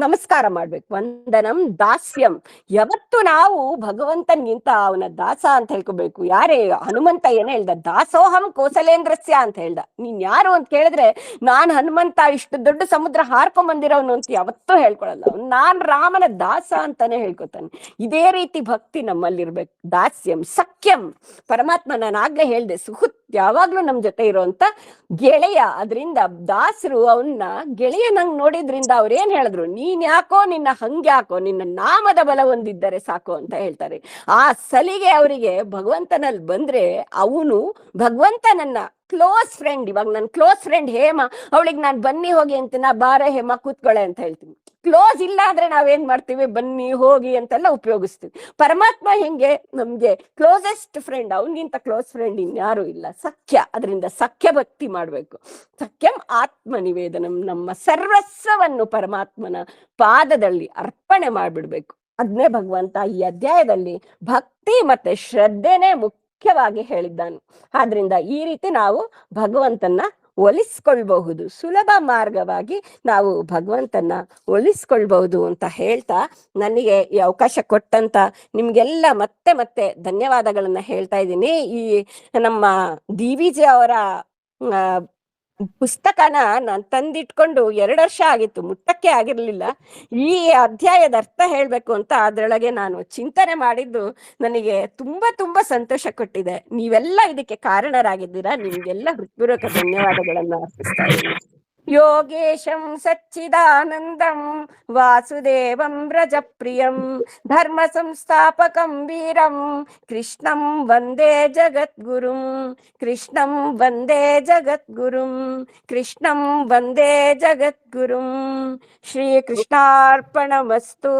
ನಮಸ್ಕಾರ ಮಾಡ್ಬೇಕು. ವಂದನಂ, ದಾಸ್ಯಂ. ಯಾವತ್ತು ನಾವು ಭಗವಂತನ್ಗಿಂತ ಅವನ ದಾಸ ಅಂತ ಹೇಳ್ಕೋಬೇಕು. ಯಾರೇ ಹನುಮಂತ ಏನೇ ಹೇಳ್ದ, ದಾಸೋಹಂ ಕೌಸಲೇಂದ್ರಸ್ಯ ಅಂತ ಹೇಳ್ದ. ನೀನ್ ಯಾರು ಅಂತ ಕೇಳಿದ್ರೆ, ನಾನ್ ಹನುಮಂತ ಇಷ್ಟು ದೊಡ್ಡ ಸಮುದ್ರ ಹಾರ್ಕೊಂಡ್ ಬಂದಿರೋನು ಅಂತ ಯಾವತ್ತೂ ಹೇಳ್ಕೊಳಲ್ಲ. ನಾನ್ ರಾಮನ ದಾಸ ಅಂತಾನೆ ಹೇಳ್ಕೊತಾನೆ. ಇದೇ ರೀತಿ ಭಕ್ತಿ ನಮ್ಮಲ್ಲಿರ್ಬೇಕು. ದಾಸ್ಯ, ಸಖ್ಯಂ. ಪರಮಾತ್ಮ, ನಾನು ಆಗ್ಲೇ ಹೇಳ್ದೆ, ಸುಹುತ್, ಯಾವಾಗ್ಲೂ ನಮ್ ಜೊತೆ ಇರೋಂತ ಗೆಳೆಯ. ಅದರಿಂದ ದಾಸರು ಅವನ್ನ ಗೆಳೆಯನಂಗ್ ನೋಡಿದ್ರಿಂದ ಅವ್ರೇನ್ ಹೇಳಿದ್ರು, ನೀನ್ ಯಾಕೋ, ನಿನ್ನ ಹಂಗ್ಯಾಕೋ, ನಿನ್ನ ನಾಮದ ಬಲ ಒಂದಿದ್ದರೆ ಸಾಕು ಅಂತ ಹೇಳ್ತಾರೆ. ಆ ಸಲಿಗೆ ಅವರಿಗೆ ಭಗವಂತನಲ್ಲಿ ಬಂದ್ರೆ ಅವನು ಭಗವಂತ ನನ್ನ ಕ್ಲೋಸ್ ಫ್ರೆಂಡ್. ಇವಾಗ ನನ್ನ ಕ್ಲೋಸ್ ಫ್ರೆಂಡ್ ಹೇಮ, ಅವಳಿಗೆ ನಾನು ಬನ್ನಿ ಹೋಗಿ ಅಂತೀನ, ಬಾರ ಹೇಮ ಕೂತ್ಕೊಳ್ಳೆ ಅಂತ ಹೇಳ್ತೀನಿ. ಕ್ಲೋಸ್ ಇಲ್ಲ ಆದ್ರೆ ನಾವೇನ್ ಮಾಡ್ತೀವಿ, ಬನ್ನಿ ಹೋಗಿ ಅಂತೆಲ್ಲ ಉಪಯೋಗಿಸ್ತೀವಿ. ಪರಮಾತ್ಮ ಹೆಂಗೆ ನಮ್ಗೆ ಕ್ಲೋಸೆಸ್ಟ್ ಫ್ರೆಂಡ್, ಅವನಿಗಿಂತ ಕ್ಲೋಸ್ ಫ್ರೆಂಡ್ ಇನ್ಯಾರು ಇಲ್ಲ. ಸಖ್ಯ. ಅದರಿಂದ ಸಖ್ಯ ಭಕ್ತಿ ಮಾಡ್ಬೇಕು. ಸಖ್ಯಂ ಆತ್ಮ ನಿವೇದನಂ. ನಮ್ಮ ಸರ್ವಸ್ವವನ್ನು ಪರಮಾತ್ಮನ ಪಾದದಲ್ಲಿ ಅರ್ಪಣೆ ಮಾಡ್ಬಿಡ್ಬೇಕು. ಅದನ್ನೇ ಭಗವಂತ ಈ ಅಧ್ಯಾಯದಲ್ಲಿ ಭಕ್ತಿ ಮತ್ತೆ ಶ್ರದ್ಧೆನೇ ಮುಖ್ಯವಾಗಿ ಹೇಳಿದ್ದಾನೆ. ಆದ್ರಿಂದ ಈ ರೀತಿ ನಾವು ಭಗವಂತನ ಒಲಿಸ್ಕೊಳ್ಬಹುದು. ಸುಲಭ ಮಾರ್ಗವಾಗಿ ನಾವು ಭಗವಂತನ ಒಲಿಸ್ಕೊಳ್ಬಹುದು ಅಂತ ಹೇಳ್ತಾ, ನನಗೆ ಈ ಅವಕಾಶ ಕೊಟ್ಟಂತ ನಿಮ್ಗೆಲ್ಲ ಮತ್ತೆ ಮತ್ತೆ ಧನ್ಯವಾದಗಳನ್ನ ಹೇಳ್ತಾ ಇದ್ದೀನಿ. ಈ ನಮ್ಮ DVG ಅವರ ಆ, ಪುಸ್ತಕನ ನಾನ್ ತಂದಿಟ್ಕೊಂಡು 2 ವರ್ಷ ಆಗಿತ್ತು, ಮುಟ್ಟಕ್ಕೆ ಆಗಿರ್ಲಿಲ್ಲ. ಈ ಅಧ್ಯಾಯದ ಅರ್ಥ ಹೇಳ್ಬೇಕು ಅಂತ ಅದ್ರೊಳಗೆ ನಾನು ಚಿಂತನೆ ಮಾಡಿದ್ದು ನನಗೆ ತುಂಬಾ ತುಂಬಾ ಸಂತೋಷ ಕೊಟ್ಟಿದೆ. ನೀವೆಲ್ಲ ಇದಕ್ಕೆ ಕಾರಣರಾಗಿದ್ದೀರಾ. ನಿಮ್ಗೆಲ್ಲ ಹೃತ್ಪೂರ್ವಕ ಧನ್ಯವಾದಗಳನ್ನ ಅರ್ಪಿಸ್ತಾ ಇದ್ದೀನಿ. ಯೋಗೇಶಂ ಸಚ್ಚಿದಾನಂದಂ ವಾಸುದೇವಂ ವ್ರಜಪ್ರಿಯಂ ಧರ್ಮ ಸಂಸ್ಥಾಪಕಂ ವೀರಂ ಕೃಷ್ಣಂ ವಂದೇ ಜಗದ್ಗುರುಂ ಕೃಷ್ಣಂ ವಂದೇ ಜಗದ್ಗುರುಂ ಕೃಷ್ಣಂ ವಂದೇ ಜಗದ್ಗುರುಂ. ಶ್ರೀಕೃಷ್ಣಾರ್ಪಣಮಸ್ತು.